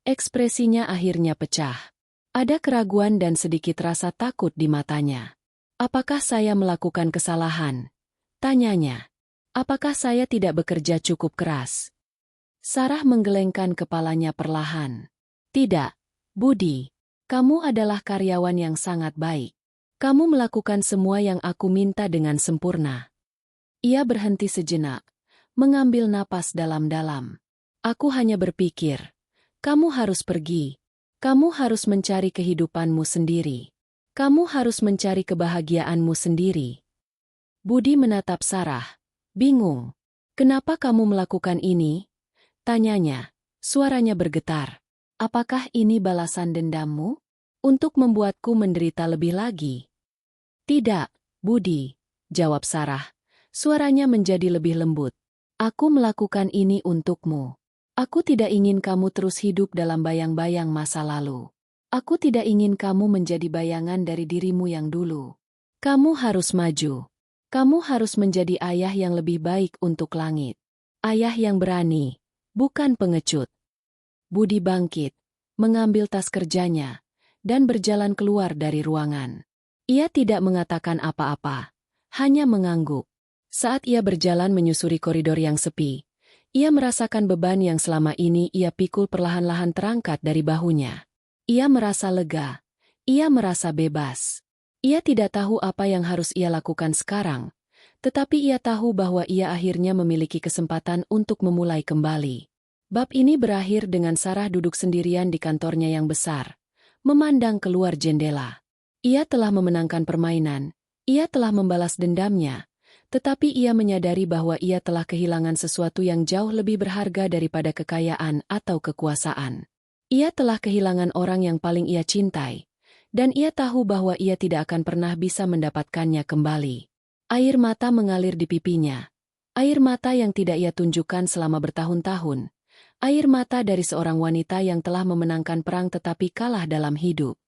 ekspresinya akhirnya pecah. Ada keraguan dan sedikit rasa takut di matanya. "Apakah saya melakukan kesalahan?" tanyanya. "Apakah saya tidak bekerja cukup keras?" Sarah menggelengkan kepalanya perlahan. "Tidak, Budi. Kamu adalah karyawan yang sangat baik. Kamu melakukan semua yang aku minta dengan sempurna." Ia berhenti sejenak, mengambil napas dalam-dalam. "Aku hanya berpikir, kamu harus pergi. Kamu harus mencari kehidupanmu sendiri. Kamu harus mencari kebahagiaanmu sendiri." Budi menatap Sarah, bingung. "Kenapa kamu melakukan ini?" tanyanya, suaranya bergetar. "Apakah ini balasan dendammu? Untuk membuatku menderita lebih lagi?" "Tidak, Budi," jawab Sarah, suaranya menjadi lebih lembut. "Aku melakukan ini untukmu. Aku tidak ingin kamu terus hidup dalam bayang-bayang masa lalu. Aku tidak ingin kamu menjadi bayangan dari dirimu yang dulu. Kamu harus maju. Kamu harus menjadi ayah yang lebih baik untuk langit. Ayah yang berani, bukan pengecut." Budi bangkit, mengambil tas kerjanya, dan berjalan keluar dari ruangan. Ia tidak mengatakan apa-apa, hanya mengangguk. Saat ia berjalan menyusuri koridor yang sepi, ia merasakan beban yang selama ini ia pikul perlahan-lahan terangkat dari bahunya. Ia merasa lega. Ia merasa bebas. Ia tidak tahu apa yang harus ia lakukan sekarang, tetapi ia tahu bahwa ia akhirnya memiliki kesempatan untuk memulai kembali. Bab ini berakhir dengan Sarah duduk sendirian di kantornya yang besar, memandang keluar jendela. Ia telah memenangkan permainan, ia telah membalas dendamnya, tetapi ia menyadari bahwa ia telah kehilangan sesuatu yang jauh lebih berharga daripada kekayaan atau kekuasaan. Ia telah kehilangan orang yang paling ia cintai, dan ia tahu bahwa ia tidak akan pernah bisa mendapatkannya kembali. Air mata mengalir di pipinya. Air mata yang tidak ia tunjukkan selama bertahun-tahun. Air mata dari seorang wanita yang telah memenangkan perang tetapi kalah dalam hidup.